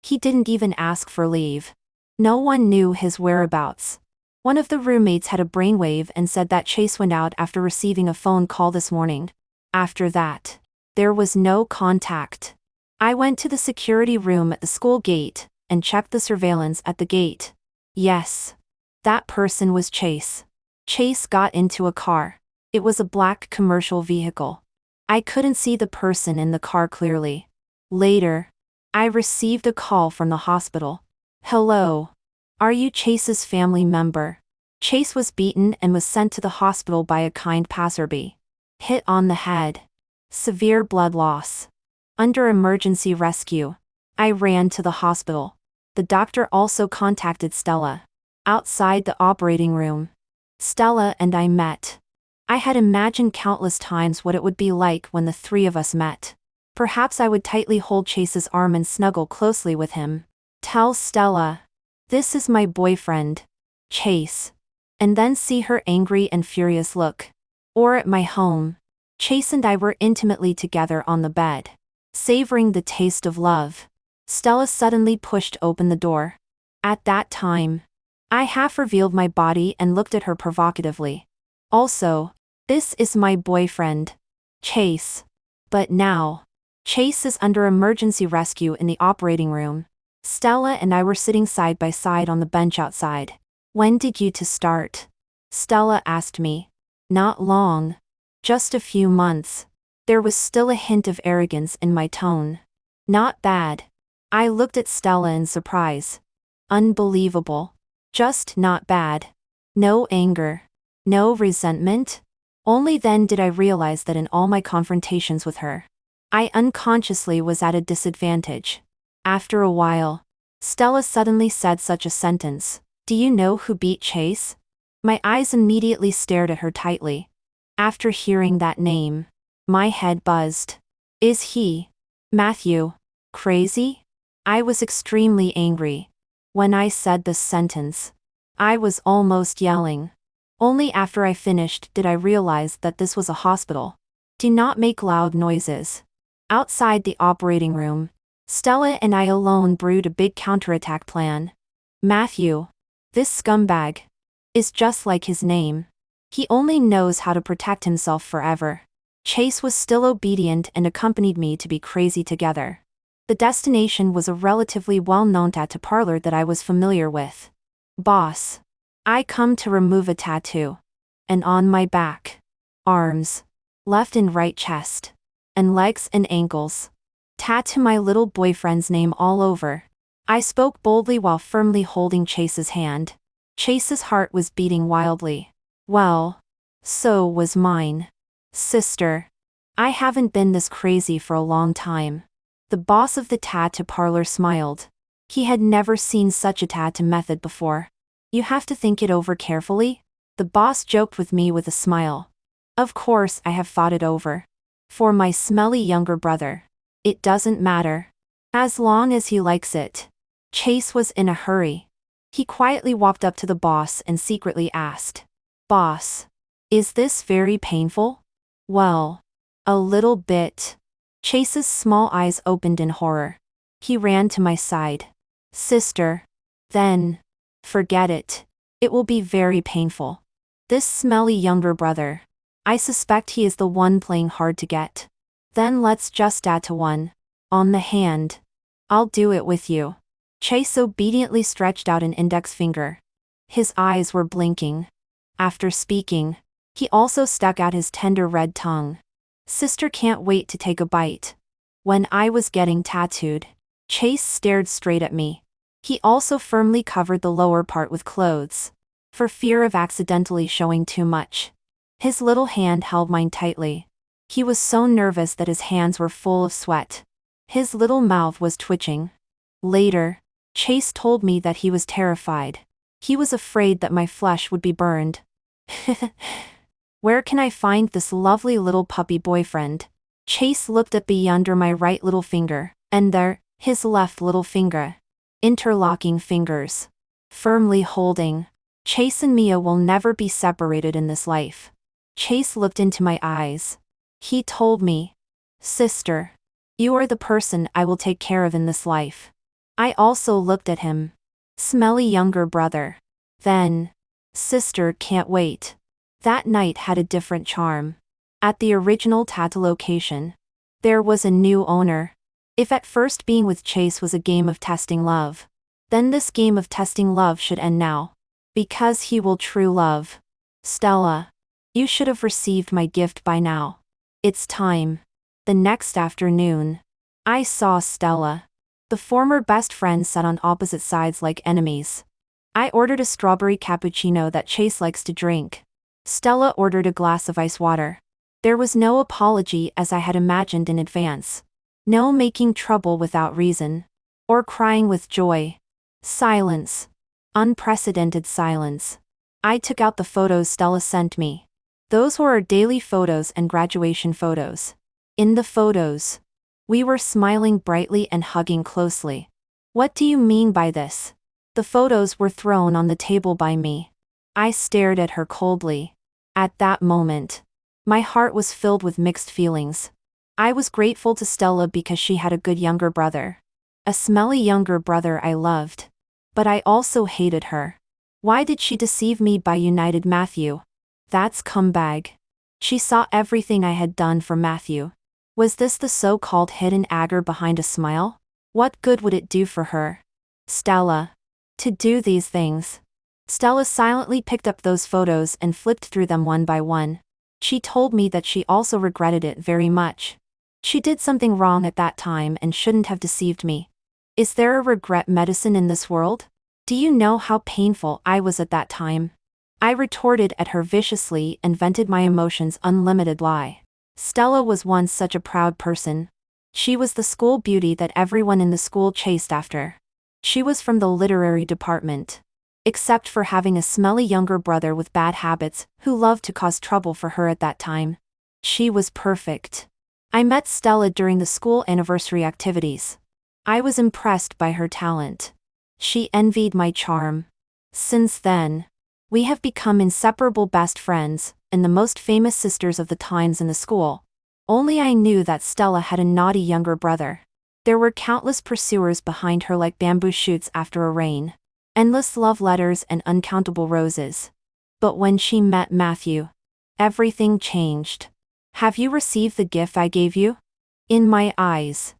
He didn't even ask for leave. No one knew his whereabouts. One of the roommates had a brainwave and said that Chase went out after receiving a phone call this morning. After that, there was no contact. I went to the security room at the school gate and checked the surveillance at the gate. Yes, that person was Chase. Chase got into a car. It was a black commercial vehicle. I couldn't see the person in the car clearly. Later, I received a call from the hospital. Hello. Are you Chase's family member? Chase was beaten and was sent to the hospital by a kind passerby. Hit on the head. Severe blood loss. Under emergency rescue. I ran to the hospital. The doctor also contacted Stella. Outside the operating room, Stella and I met. I had imagined countless times what it would be like when the three of us met. Perhaps I would tightly hold Chase's arm and snuggle closely with him. Tell Stella, this is my boyfriend, Chase. And then see her angry and furious look. Or at my home. Chase and I were intimately together on the bed, savoring the taste of love. Stella suddenly pushed open the door. At that time, I half revealed my body and looked at her provocatively. Also, this is my boyfriend, Chase. But now, Chase is under emergency rescue in the operating room. Stella and I were sitting side by side on the bench outside. When did you two start? Stella asked me. Not long. Just a few months. There was still a hint of arrogance in my tone. Not bad. I looked at Stella in surprise. Unbelievable. Just not bad. No anger. No resentment. Only then did I realize that in all my confrontations with her, I unconsciously was at a disadvantage. After a while, Stella suddenly said such a sentence. Do you know who beat Chase? My eyes immediately stared at her tightly. After hearing that name, my head buzzed. Is he, Matthew, crazy? I was extremely angry. When I said this sentence, I was almost yelling. Only after I finished did I realize that this was a hospital. Do not make loud noises. Outside the operating room, Stella and I alone brewed a big counterattack plan. Matthew, this scumbag, is just like his name. He only knows how to protect himself forever. Chase was still obedient and accompanied me to be crazy together. The destination was a relatively well-known tattoo parlor that I was familiar with. Boss, I come to remove a tattoo. And on my back, arms, left and right chest, and legs and ankles. Tattoo my little boyfriend's name all over. I spoke boldly while firmly holding Chase's hand. Chase's heart was beating wildly. Well, so was mine. Sister, I haven't been this crazy for a long time. The boss of the tattoo parlor smiled. He had never seen such a tattoo method before. You have to think it over carefully? The boss joked with me with a smile. Of course I have thought it over. For my smelly younger brother, it doesn't matter. As long as he likes it. Chase was in a hurry. He quietly walked up to the boss and secretly asked, Boss, is this very painful? Well, a little bit. Chase's small eyes opened in horror. He ran to my side. Sister. Then. Forget it. It will be very painful. This smelly younger brother. I suspect he is the one playing hard to get. Then let's just add to one. On the hand. I'll do it with you. Chase obediently stretched out an index finger. His eyes were blinking. After speaking, he also stuck out his tender red tongue. Sister can't wait to take a bite. When I was getting tattooed, Chase stared straight at me. He also firmly covered the lower part with clothes, for fear of accidentally showing too much. His little hand held mine tightly. He was so nervous that his hands were full of sweat. His little mouth was twitching. Later, Chase told me that he was terrified. He was afraid that my flesh would be burned. Where can I find this lovely little puppy boyfriend? Chase looked at me under my right little finger, and there, his left little finger. Interlocking fingers. Firmly holding. Chase and Mia will never be separated in this life. Chase looked into my eyes. He told me, Sister, you are the person I will take care of in this life. I also looked at him. Smelly younger brother. Then, Sister can't wait. That night had a different charm. At the original tattoo location, there was a new owner. If at first being with Chase was a game of testing love, then this game of testing love should end now. Because he will true love. Stella. You should have received my gift by now. It's time. The next afternoon. I saw Stella. The former best friends sat on opposite sides like enemies. I ordered a strawberry cappuccino that Chase likes to drink. Stella ordered a glass of ice water. There was no apology as I had imagined in advance. No making trouble without reason. Or crying with joy. Silence. Unprecedented silence. I took out the photos Stella sent me. Those were our daily photos and graduation photos. In the photos, we were smiling brightly and hugging closely. What do you mean by this? The photos were thrown on the table by me. I stared at her coldly. At that moment, my heart was filled with mixed feelings. I was grateful to Stella because she had a good younger brother. A smelly younger brother I loved. But I also hated her. Why did she deceive me by united Matthew? That's cumbag. She saw everything I had done for Matthew. Was this the so-called hidden anger behind a smile? What good would it do for her? Stella. To do these things. Stella silently picked up those photos and flipped through them one by one. She told me that she also regretted it very much. She did something wrong at that time and shouldn't have deceived me. Is there a regret medicine in this world? Do you know how painful I was at that time? I retorted at her viciously and vented my emotions unlimited lie. Stella was once such a proud person. She was the school beauty that everyone in the school chased after. She was from the literary department. Except for having a smelly younger brother with bad habits who loved to cause trouble for her at that time. She was perfect. I met Stella during the school anniversary activities. I was impressed by her talent. She envied my charm. Since then, we have become inseparable best friends, and the most famous sisters of the times in the school. Only I knew that Stella had a naughty younger brother. There were countless pursuers behind her like bamboo shoots after a rain. Endless love letters and uncountable roses. But when she met Matthew, everything changed. Have you received the gift I gave you? In my eyes,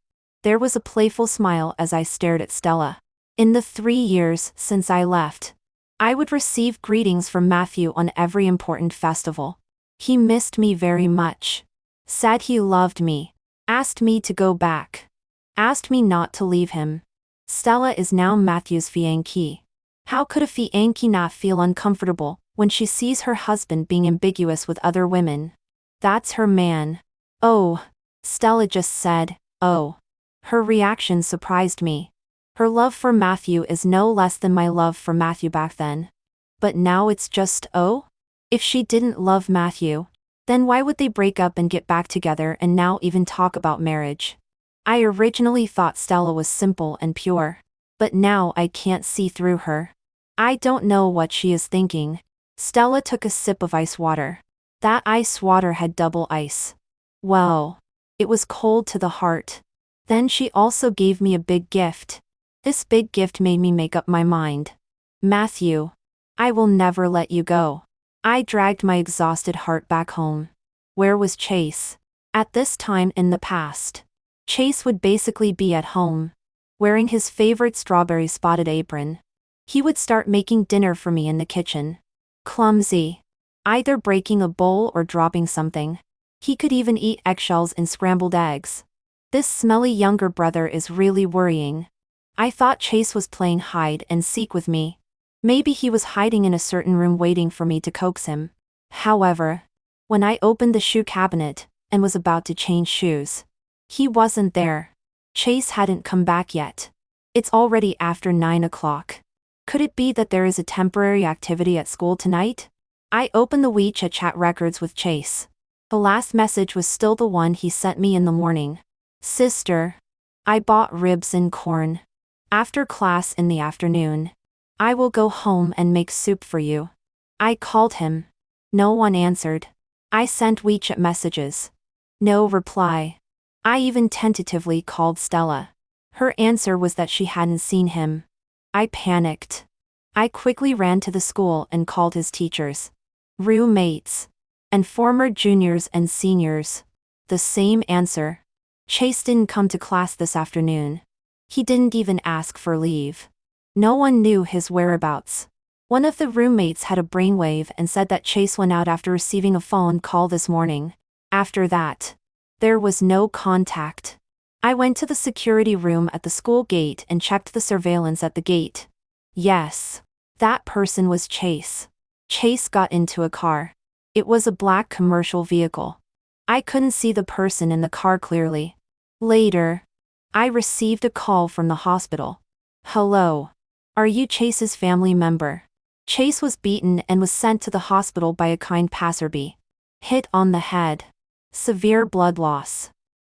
there was a playful smile as I stared at Stella. In the 3 years since I left, I would receive greetings from Matthew on every important festival. He missed me very much. Said he loved me. Asked me to go back. Asked me not to leave him. Stella is now Matthew's fiancée. How could a fiancée not feel uncomfortable when she sees her husband being ambiguous with other women? That's her man. Oh. Stella just said, oh. Her reaction surprised me. Her love for Matthew is no less than my love for Matthew back then. But now it's just oh? If she didn't love Matthew, then why would they break up and get back together and now even talk about marriage? I originally thought Stella was simple and pure. But now I can't see through her. I don't know what she is thinking. Stella took a sip of ice water. That ice water had double ice. Well, it was cold to the heart. Then she also gave me a big gift. This big gift made me make up my mind. Matthew, I will never let you go. I dragged my exhausted heart back home. Where was Chase? At this time in the past, Chase would basically be at home, wearing his favorite strawberry spotted apron. He would start making dinner for me in the kitchen. Clumsy. Either breaking a bowl or dropping something. He could even eat eggshells and scrambled eggs. This smelly younger brother is really worrying. I thought Chase was playing hide and seek with me. Maybe he was hiding in a certain room waiting for me to coax him. However, when I opened the shoe cabinet and was about to change shoes, he wasn't there. Chase hadn't come back yet. It's already after 9 o'clock. Could it be that there is a temporary activity at school tonight? I opened the WeChat chat records with Chase. The last message was still the one he sent me in the morning. Sister, I bought ribs and corn. After class in the afternoon, I will go home and make soup for you. I called him. No one answered. I sent WeChat messages. No reply. I even tentatively called Stella. Her answer was that she hadn't seen him. I panicked. I quickly ran to the school and called his teachers, roommates, and former juniors and seniors. The same answer. Chase didn't come to class this afternoon. He didn't even ask for leave. No one knew his whereabouts. One of the roommates had a brainwave and said that Chase went out after receiving a phone call this morning. After that, there was no contact. I went to the security room at the school gate and checked the surveillance at the gate. Yes, that person was Chase. Chase got into a car. It was a black commercial vehicle. I couldn't see the person in the car clearly. Later, I received a call from the hospital. Hello. Are you Chase's family member? Chase was beaten and was sent to the hospital by a kind passerby. Hit on the head. Severe blood loss.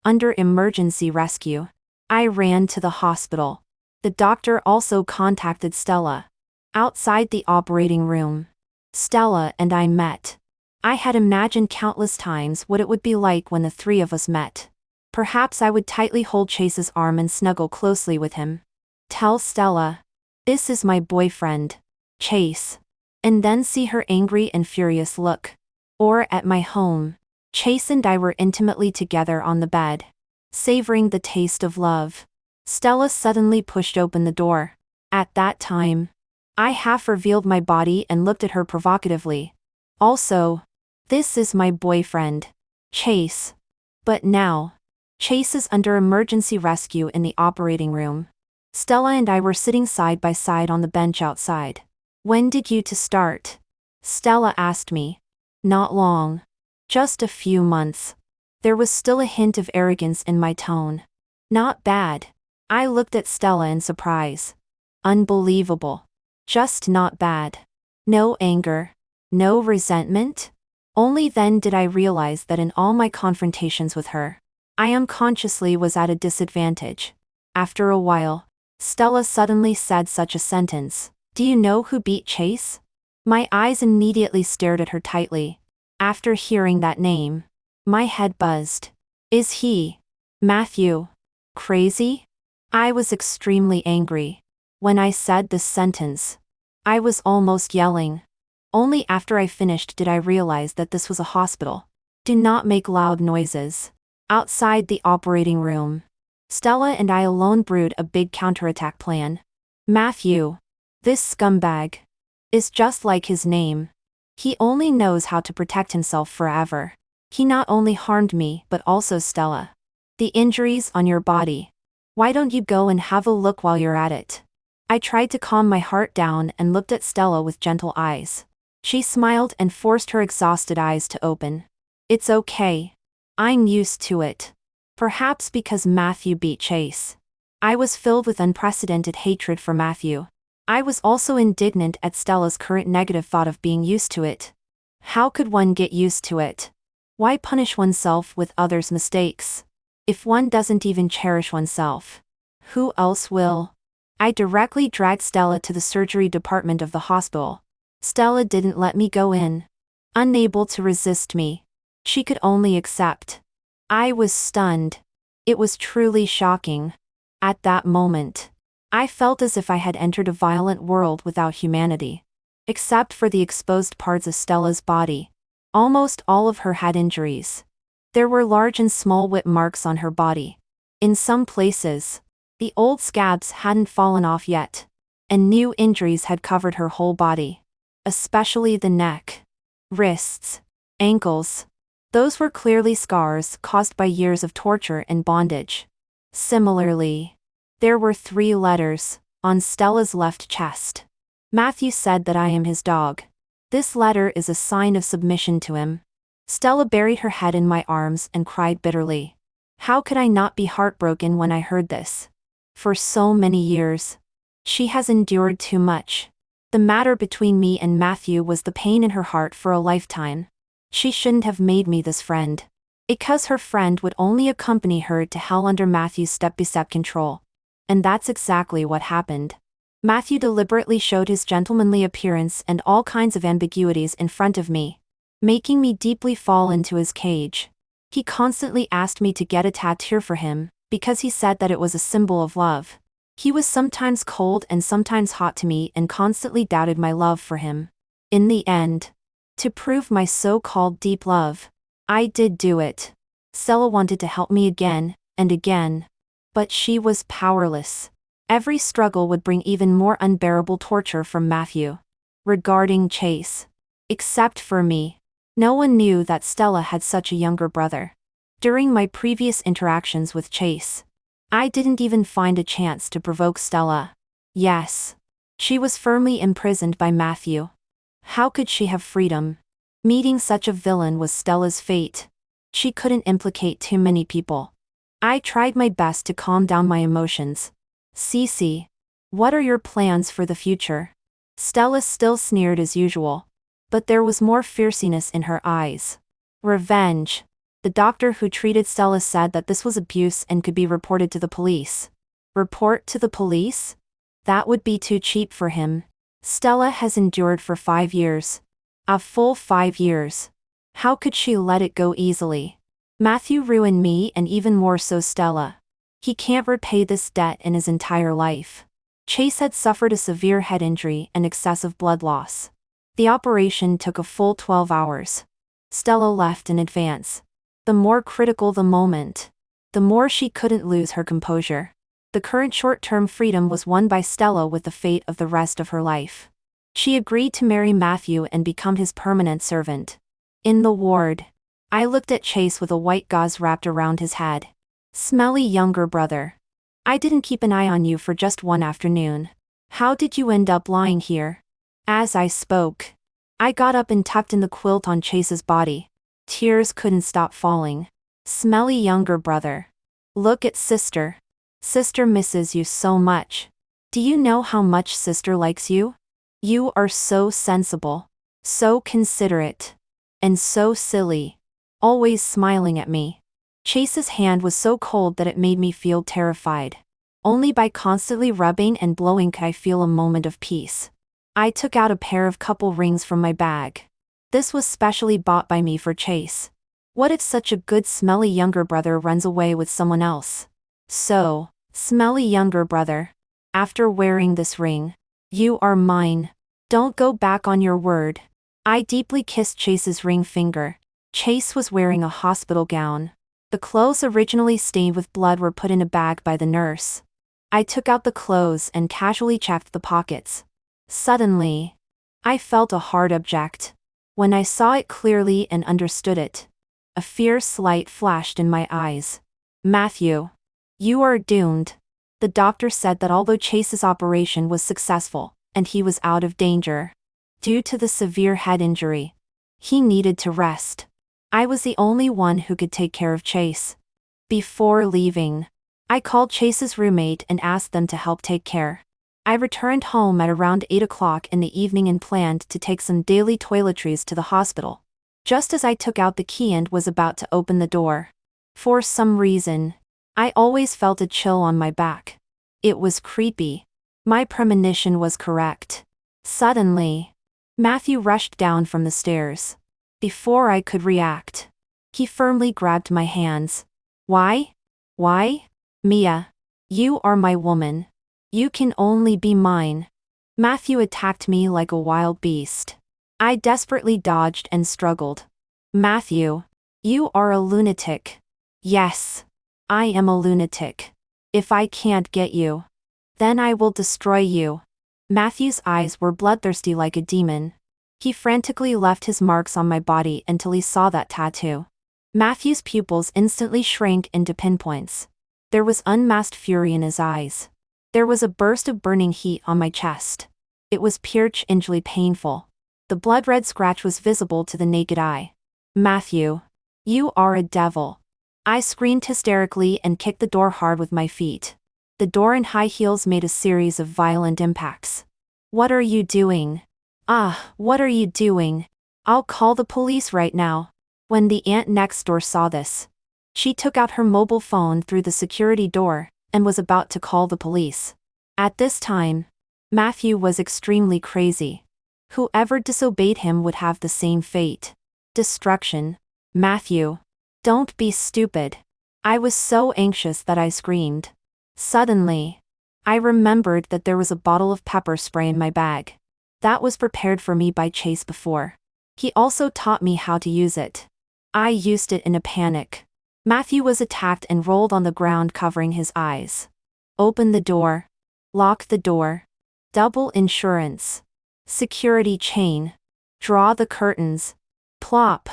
Under emergency rescue. I ran to the hospital. The doctor also contacted Stella. Outside the operating room, Stella and I met. I had imagined countless times what it would be like when the three of us met. Perhaps I would tightly hold Chase's arm and snuggle closely with him. Tell Stella, this is my boyfriend, Chase. And then see her angry and furious look. Or at my home, Chase and I were intimately together on the bed, savoring the taste of love. Stella suddenly pushed open the door. At that time, I half revealed my body and looked at her provocatively. Also, this is my boyfriend, Chase. But now, Chase is under emergency rescue in the operating room. Stella and I were sitting side by side on the bench outside. When did you two start? Stella asked me. Not long. Just a few months. There was still a hint of arrogance in my tone. Not bad. I looked at Stella in surprise. Unbelievable. Just not bad. No anger. No resentment. Only then did I realize that in all my confrontations with her, I unconsciously was at a disadvantage. After a while, Stella suddenly said such a sentence. Do you know who beat Chase? My eyes immediately stared at her tightly. After hearing that name, my head buzzed. Is he, Matthew, crazy? I was extremely angry. When I said this sentence, I was almost yelling. Only after I finished did I realize that this was a hospital. Do not make loud noises. Outside the operating room, Stella and I alone brewed a big counterattack plan. Matthew, this scumbag, is just like his name. He only knows how to protect himself forever. He not only harmed me but also Stella. The injuries on your body. Why don't you go and have a look while you're at it? I tried to calm my heart down and looked at Stella with gentle eyes. She smiled and forced her exhausted eyes to open. It's okay. I'm used to it. Perhaps because Matthew beat Chase. I was filled with unprecedented hatred for Matthew. I was also indignant at Stella's current negative thought of being used to it. How could one get used to it? Why punish oneself with others' mistakes? If one doesn't even cherish oneself, who else will? I directly dragged Stella to the surgery department of the hospital. Stella didn't let me go in. Unable to resist me. She could only accept. I was stunned. It was truly shocking. At that moment, I felt as if I had entered a violent world without humanity. Except for the exposed parts of Stella's body. Almost all of her had injuries. There were large and small whip marks on her body. In some places, the old scabs hadn't fallen off yet, and new injuries had covered her whole body. Especially the neck, wrists, ankles. Those were clearly scars caused by years of torture and bondage. Similarly, there were 3 letters on Stella's left chest. Matthew said that I am his dog. This letter is a sign of submission to him. Stella buried her head in my arms and cried bitterly. How could I not be heartbroken when I heard this? For so many years, she has endured too much. The matter between me and Matthew was the pain in her heart for a lifetime. She shouldn't have made me this friend. Because her friend would only accompany her to hell under Matthew's step-by-step control. And that's exactly what happened. Matthew deliberately showed his gentlemanly appearance and all kinds of ambiguities in front of me, making me deeply fall into his cage. He constantly asked me to get a tattoo for him, because he said that it was a symbol of love. He was sometimes cold and sometimes hot to me and constantly doubted my love for him. In the end, to prove my so-called deep love, I did do it. Stella wanted to help me again and again. But she was powerless. Every struggle would bring even more unbearable torture from Matthew. regarding Chase. Except for me. No one knew that Stella had such a younger brother. During my previous interactions with Chase, I didn't even find a chance to provoke Stella. Yes. She was firmly imprisoned by Matthew. How could she have freedom? Meeting such a villain was Stella's fate. She couldn't implicate too many people. I tried my best to calm down my emotions. Cece, what are your plans for the future? Stella still sneered as usual, but there was more fierceness in her eyes. Revenge. The doctor who treated Stella said that this was abuse and could be reported to the police. Report to the police? That would be too cheap for him. Stella has endured for 5 years. A full 5 years. How could she let it go easily? Matthew ruined me and even more so Stella. He can't repay this debt in his entire life. Chase had suffered a severe head injury and excessive blood loss. The operation took a full 12 hours. Stella left in advance. The more critical the moment, the more she couldn't lose her composure. The current short-term freedom was won by Stella with the fate of the rest of her life. She agreed to marry Matthew and become his permanent servant. In the ward, I looked at Chase with a white gauze wrapped around his head. Smelly younger brother. I didn't keep an eye on you for just one afternoon. How did you end up lying here? As I spoke, I got up and tucked in the quilt on Chase's body. Tears couldn't stop falling. Smelly younger brother. Look at sister. Sister misses you so much. Do you know how much sister likes you? You are so sensible, so considerate, and so silly. Always smiling at me. Chase's hand was so cold that it made me feel terrified. Only by constantly rubbing and blowing could I feel a moment of peace. I took out a pair of couple rings from my bag. This was specially bought by me for Chase. What if such a good smelly younger brother runs away with someone else? So, smelly younger brother. After wearing this ring, you are mine. Don't go back on your word. I deeply kissed Chase's ring finger. Chase was wearing a hospital gown. The clothes originally stained with blood were put in a bag by the nurse. I took out the clothes and casually checked the pockets. Suddenly, I felt a hard object. When I saw it clearly and understood it, a fierce light flashed in my eyes. Matthew, you are doomed. The doctor said that although Chase's operation was successful, and he was out of danger, due to the severe head injury, he needed to rest. I was the only one who could take care of Chase. Before leaving, I called Chase's roommate and asked them to help take care. I returned home at around 8 o'clock in the evening and planned to take some daily toiletries to the hospital. Just as I took out the key and was about to open the door, for some reason, I always felt a chill on my back. It was creepy. My premonition was correct. Suddenly, Matthew rushed down from the stairs. Before I could react, he firmly grabbed my hands. Why? Why? Mia, you are my woman. You can only be mine. Matthew attacked me like a wild beast. I desperately dodged and struggled. Matthew, you are a lunatic. Yes, I am a lunatic. If I can't get you, then I will destroy you. Matthew's eyes were bloodthirsty like a demon. He frantically left his marks on my body until he saw that tattoo. Matthew's pupils instantly shrank into pinpoints. There was unmasked fury in his eyes. There was a burst of burning heat on my chest. It was piercingly painful. The blood-red scratch was visible to the naked eye. Matthew, you are a devil. I screamed hysterically and kicked the door hard with my feet. The door and high heels made a series of violent impacts. What are you doing? What are you doing? I'll call the police right now. When the aunt next door saw this, she took out her mobile phone through the security door and was about to call the police. At this time, Matthew was extremely crazy. Whoever disobeyed him would have the same fate. Destruction. Matthew, don't be stupid. I was so anxious that I screamed. Suddenly, I remembered that there was a bottle of pepper spray in my bag. That was prepared for me by Chase before. He also taught me how to use it. I used it in a panic. Matthew was attacked and rolled on the ground covering his eyes. Open the door. Lock the door. Double insurance. Security chain. Draw the curtains. Plop.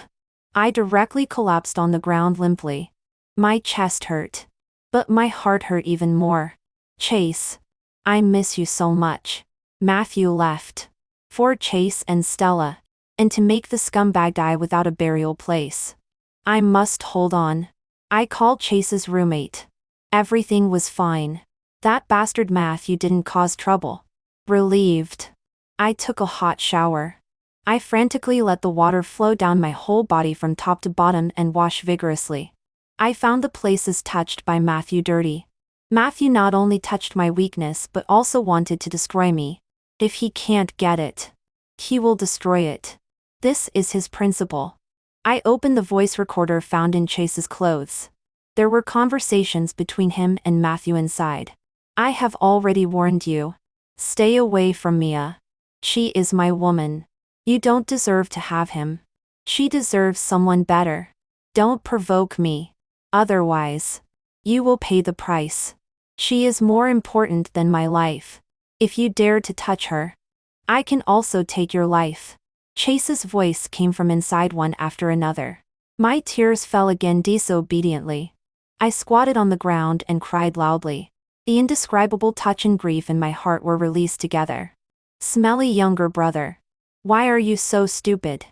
I directly collapsed on the ground limply. My chest hurt. But my heart hurt even more. Chase. I miss you so much. Matthew left. For Chase and Stella. And to make the scumbag die without a burial place. I must hold on. I called Chase's roommate. Everything was fine. That bastard Matthew didn't cause trouble. Relieved. I took a hot shower. I frantically let the water flow down my whole body from top to bottom and wash vigorously. I found the places touched by Matthew dirty. Matthew not only touched my weakness but also wanted to destroy me. If he can't get it, he will destroy it. This is his principle. I opened the voice recorder found in Chase's clothes. There were conversations between him and Matthew inside. I have already warned you. Stay away from Mia. She is my woman. You don't deserve to have him. She deserves someone better. Don't provoke me. Otherwise, you will pay the price. She is more important than my life. If you dare to touch her, I can also take your life. Chase's voice came from inside one after another. My tears fell again disobediently. I squatted on the ground and cried loudly. The indescribable touch and grief in my heart were released together. Smelly younger brother. Why are you so stupid?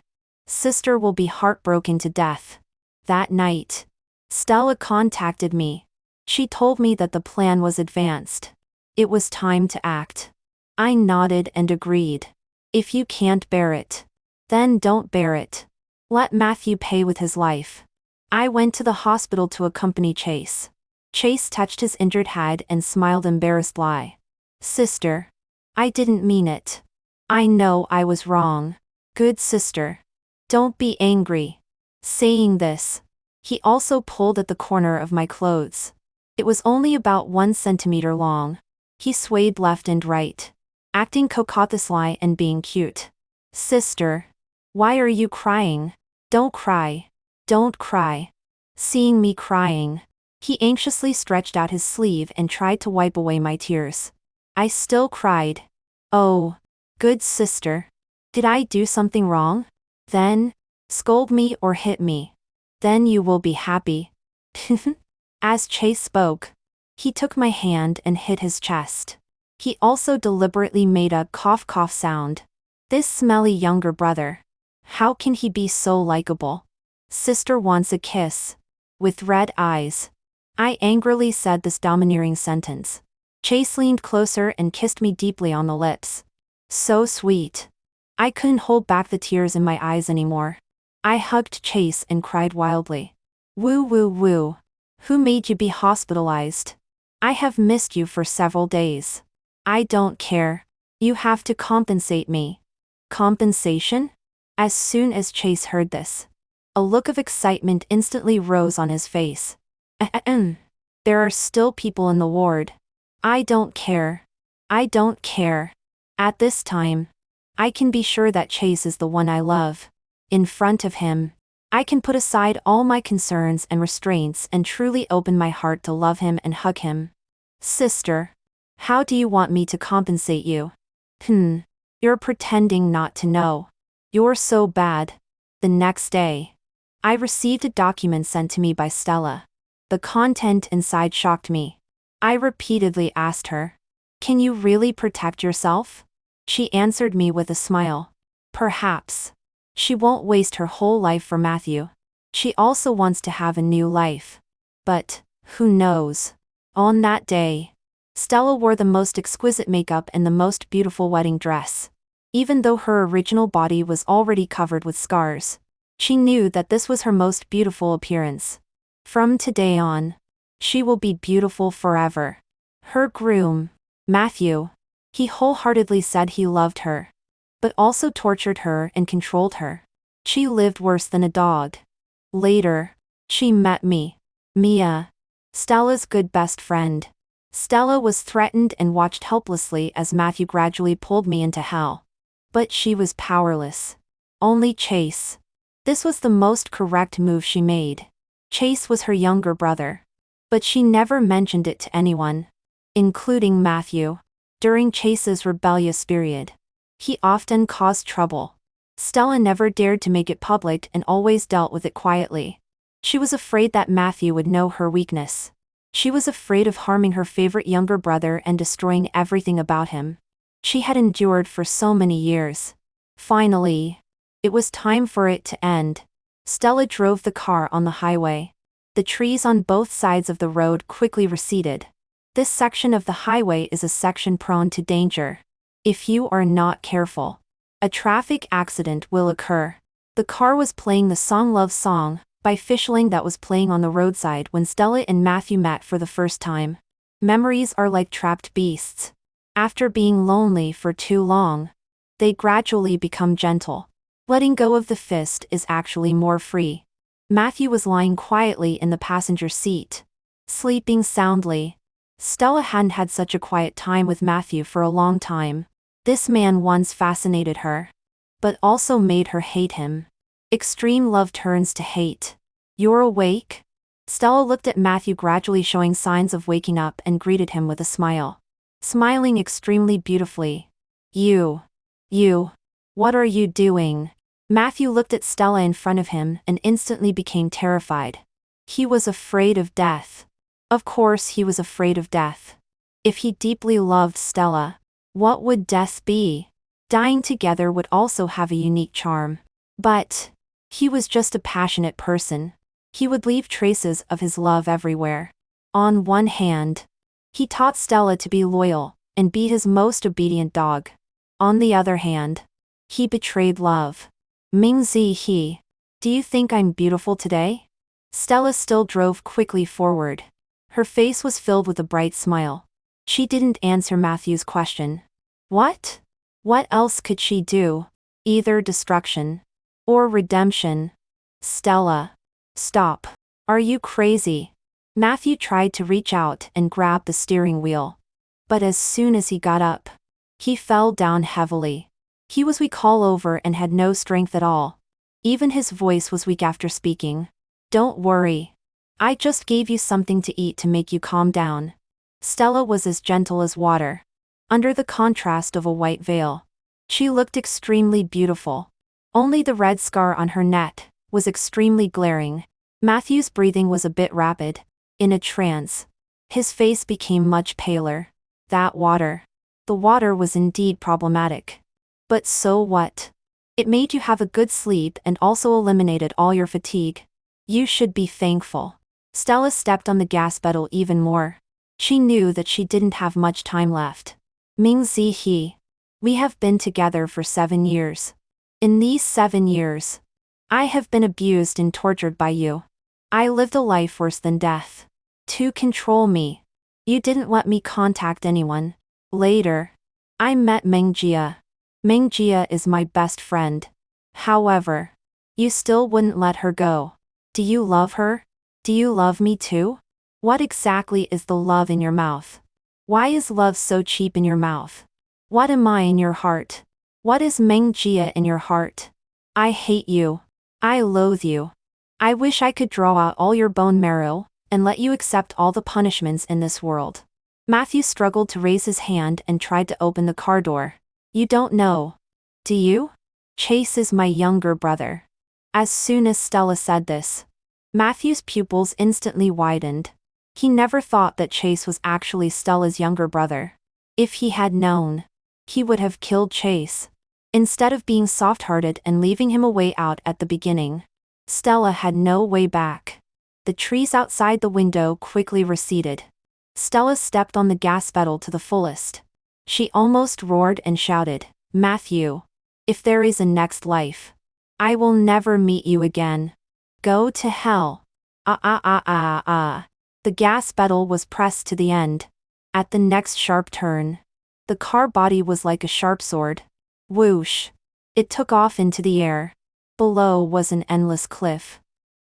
Sister will be heartbroken to death. That night, Stella contacted me. She told me that the plan was advanced. It was time to act. I nodded and agreed. If you can't bear it, then don't bear it. Let Matthew pay with his life. I went to the hospital to accompany Chase. Chase touched his injured head and smiled embarrassedly. Sister. I didn't mean it. I know I was wrong. Good sister. Don't be angry. Saying this, he also pulled at the corner of my clothes. It was only about 1 centimeter long. He swayed left and right, acting coquettously and being cute. Sister. Why are you crying? Don't cry. Don't cry. Seeing me crying, he anxiously stretched out his sleeve and tried to wipe away my tears. I still cried. Oh, good sister. Did I do something wrong? Then, scold me or hit me. Then you will be happy. As Chase spoke, he took my hand and hit his chest. He also deliberately made a cough sound. This smelly younger brother. How can he be so likable? Sister wants a kiss. With red eyes. I angrily said this domineering sentence. Chase leaned closer and kissed me deeply on the lips. So sweet. I couldn't hold back the tears in my eyes anymore. I hugged Chase and cried wildly. Woo woo woo. Who made you be hospitalized? I have missed you for several days. I don't care. You have to compensate me. Compensation? As soon as Chase heard this, a look of excitement instantly rose on his face. There are still people in the ward. I don't care. I don't care. At this time, I can be sure that Chase is the one I love. In front of him, I can put aside all my concerns and restraints and truly open my heart to love him and hug him. Sister, how do you want me to compensate you? You're pretending not to know. You're so bad. The next day, I received a document sent to me by Stella. The content inside shocked me. I repeatedly asked her, "Can you really protect yourself?" She answered me with a smile. Perhaps. She won't waste her whole life for Matthew. She also wants to have a new life. But, who knows? On that day, Stella wore the most exquisite makeup and the most beautiful wedding dress. Even though her original body was already covered with scars, she knew that this was her most beautiful appearance. From today on, she will be beautiful forever. Her groom, Matthew, he wholeheartedly said he loved her, but also tortured her and controlled her. She lived worse than a dog. Later, she met me. Mia, Stella's good best friend. Stella was threatened and watched helplessly as Matthew gradually pulled me into hell. But she was powerless. Only Chase. This was the most correct move she made. Chase was her younger brother. But she never mentioned it to anyone, including Matthew. During Chase's rebellious period, He often caused trouble. Stella never dared to make it public and always dealt with it quietly. She was afraid that Matthew would know her weakness. She was afraid of harming her favorite younger brother and destroying everything about him. She had endured for so many years. Finally, it was time for it to end. Stella drove the car on the highway. The trees on both sides of the road quickly receded. This section of the highway is a section prone to danger. If you are not careful, a traffic accident will occur. The car was playing the song Love Song by Fishling that was playing on the roadside when Stella and Matthew met for the first time. Memories are like trapped beasts. After being lonely for too long, they gradually become gentle. Letting go of the fist is actually more free. Matthew was lying quietly in the passenger seat, sleeping soundly. Stella hadn't had such a quiet time with Matthew for a long time. This man once fascinated her, but also made her hate him. Extreme love turns to hate. You're awake? Stella looked at Matthew, gradually showing signs of waking up, and greeted him with a smile. Smiling extremely beautifully. You, what are you doing? Matthew looked at Stella in front of him and instantly became terrified. He was afraid of death. Of course he was afraid of death. If he deeply loved Stella, what would death be? Dying together would also have a unique charm. But he was just a passionate person. He would leave traces of his love everywhere. On one hand, he taught Stella to be loyal and be his most obedient dog. On the other hand, he betrayed love. Mingzi, do you think I'm beautiful today? Stella still drove quickly forward. Her face was filled with a bright smile. She didn't answer Matthew's question. What? What else could she do? Either destruction or redemption. Stella, stop. Are you crazy? Matthew tried to reach out and grab the steering wheel. But as soon as he got up, he fell down heavily. He was weak all over and had no strength at all. Even his voice was weak after speaking. Don't worry. I just gave you something to eat to make you calm down. Stella was as gentle as water. Under the contrast of a white veil, she looked extremely beautiful. Only the red scar on her neck was extremely glaring. Matthew's breathing was a bit rapid. In a trance, his face became much paler. That water. The water was indeed problematic. But so what? It made you have a good sleep and also eliminated all your fatigue. You should be thankful. Stella stepped on the gas pedal even more. She knew that she didn't have much time left. Mingzi, we have been together for 7 years. In these 7 years, I have been abused and tortured by you. I lived a life worse than death. To control me, you didn't let me contact anyone. Later, I met Mengjia. Mengjia is my best friend. However, you still wouldn't let her go. Do you love her? Do you love me too? What exactly is the love in your mouth? Why is love so cheap in your mouth? What am I in your heart? What is Mengjia in your heart? I hate you. I loathe you. I wish I could draw out all your bone marrow and let you accept all the punishments in this world. Matthew struggled to raise his hand and tried to open the car door. You don't know, do you? Chase is my younger brother. As soon as Stella said this, Matthew's pupils instantly widened. He never thought that Chase was actually Stella's younger brother. If he had known, he would have killed Chase. Instead of being soft-hearted and leaving him a way out at the beginning, Stella had no way back. The trees outside the window quickly receded. Stella stepped on the gas pedal to the fullest. She almost roared and shouted, Matthew, if there is a next life, I will never meet you again. Go to hell. The gas pedal was pressed to the end. At the next sharp turn, the car body was like a sharp sword. Whoosh! It took off into the air. Below was an endless cliff.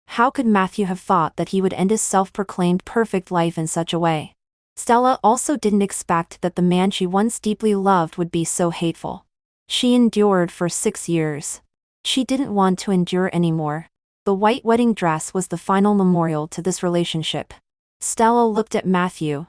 How could Matthew have thought that he would end his self-proclaimed perfect life in such a way? Stella also didn't expect that the man she once deeply loved would be so hateful. She endured for 6 years. She didn't want to endure anymore. The white wedding dress was the final memorial to this relationship. Stella looked at Matthew.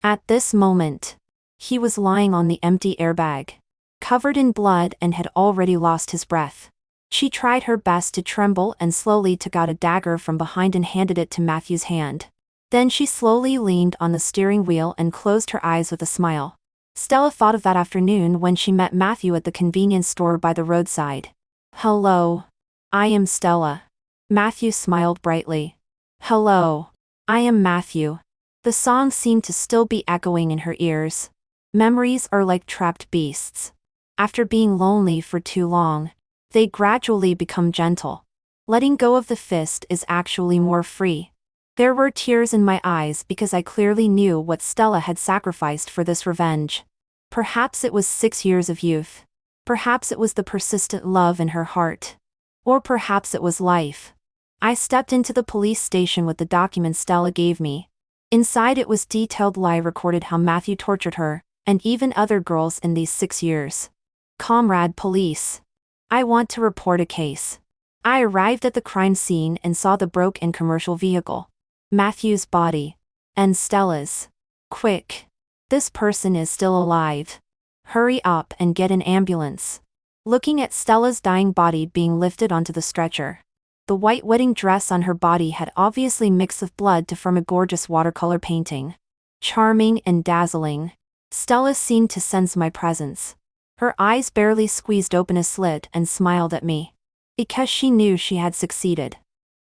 At this moment, he was lying on the empty airbag. covered in blood and had already lost his breath. She tried her best to tremble and slowly took out a dagger from behind and handed it to Matthew's hand. Then she slowly leaned on the steering wheel and closed her eyes with a smile. Stella thought of that afternoon when she met Matthew at the convenience store by the roadside. "Hello. I am Stella." Matthew smiled brightly. "Hello. I am Matthew." The song seemed to still be echoing in her ears. Memories are like trapped beasts. After being lonely for too long, they gradually become gentle. Letting go of the fist is actually more free. There were tears in my eyes because I clearly knew what Stella had sacrificed for this revenge. Perhaps it was 6 years of youth. Perhaps it was the persistent love in her heart. Or perhaps it was life. I stepped into the police station with the documents Stella gave me. Inside it was detailed lie recorded how Matthew tortured her, and even other girls in these 6 years. "Comrade police. I want to report a case." I arrived at the crime scene and saw the broken commercial vehicle. Matthew's body. And Stella's. "Quick. This person is still alive. Hurry up and get an ambulance." Looking at Stella's dying body being lifted onto the stretcher. The white wedding dress on her body had obviously mixed with blood to form a gorgeous watercolor painting. Charming and dazzling. Stella seemed to sense my presence. Her eyes barely squeezed open a slit and smiled at me. Because she knew she had succeeded.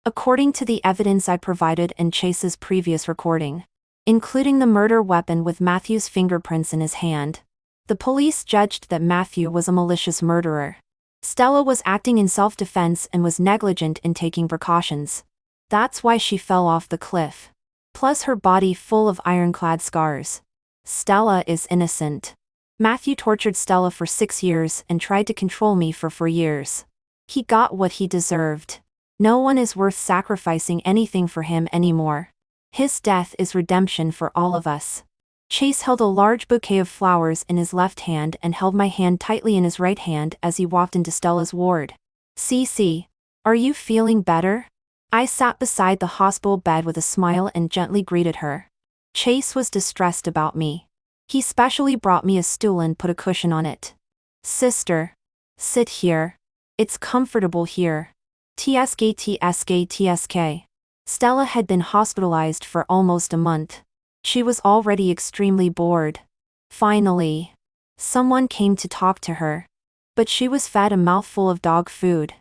According to the evidence I provided in Chase's previous recording, including the murder weapon with Matthew's fingerprints in his hand, the police judged that Matthew was a malicious murderer. Stella was acting in self-defense and was negligent in taking precautions. That's why she fell off the cliff. Plus her body full of ironclad scars. Stella is innocent. Matthew tortured Stella for 6 years and tried to control me for 4 years. He got what he deserved. No one is worth sacrificing anything for him anymore. His death is redemption for all of us. Chase held a large bouquet of flowers in his left hand and held my hand tightly in his right hand as he walked into Stella's ward. "Cece, are you feeling better?" I sat beside the hospital bed with a smile and gently greeted her. Chase was distressed about me. He specially brought me a stool and put a cushion on it. "Sister. Sit here. It's comfortable here." Tsk. Stella had been hospitalized for almost a month. She was already extremely bored. Finally, someone came to talk to her. But she was fed a mouthful of dog food.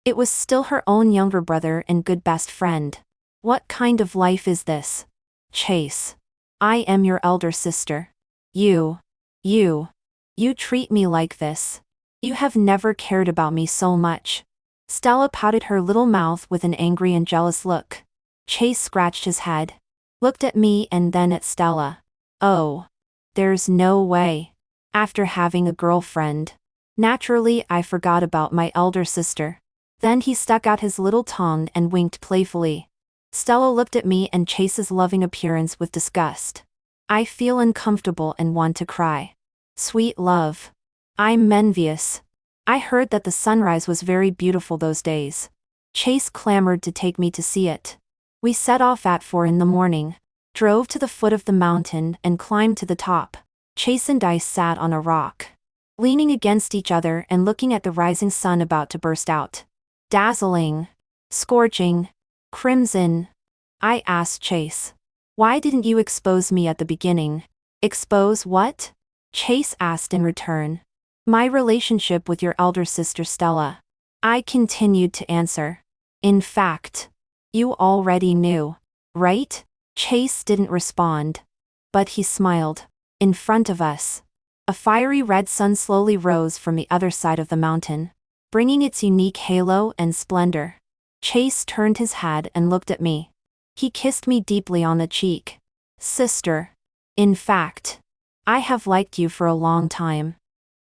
It was still her own younger brother and good best friend. What kind of life is this? "Chase. I am your elder sister. You treat me like this. You have never cared about me so much." Stella pouted her little mouth with an angry and jealous look. Chase scratched his head. Looked at me and then at Stella. "Oh. There's no way. After having a girlfriend." Naturally, I forgot about my elder sister. Then he stuck out his little tongue and winked playfully. Stella looked at me and Chase's loving appearance with disgust. I feel uncomfortable and want to cry. "Sweet love. I'm envious. I heard that the sunrise was very beautiful those days." Chase clamored to take me to see it. We set off at 4 in the morning, drove to the foot of the mountain and climbed to the top. Chase and I sat on a rock, leaning against each other and looking at the rising sun about to burst out. Dazzling. Scorching. Crimson. I asked Chase. "Why didn't you expose me at the beginning?" "Expose what?" Chase asked in return. "My relationship with your elder sister Stella." I continued to answer. "In fact, you already knew, right?" Chase didn't respond. But he smiled. In front of us, a fiery red sun slowly rose from the other side of the mountain, bringing its unique halo and splendor. Chase turned his head and looked at me. He kissed me deeply on the cheek. "Sister. In fact, I have liked you for a long time."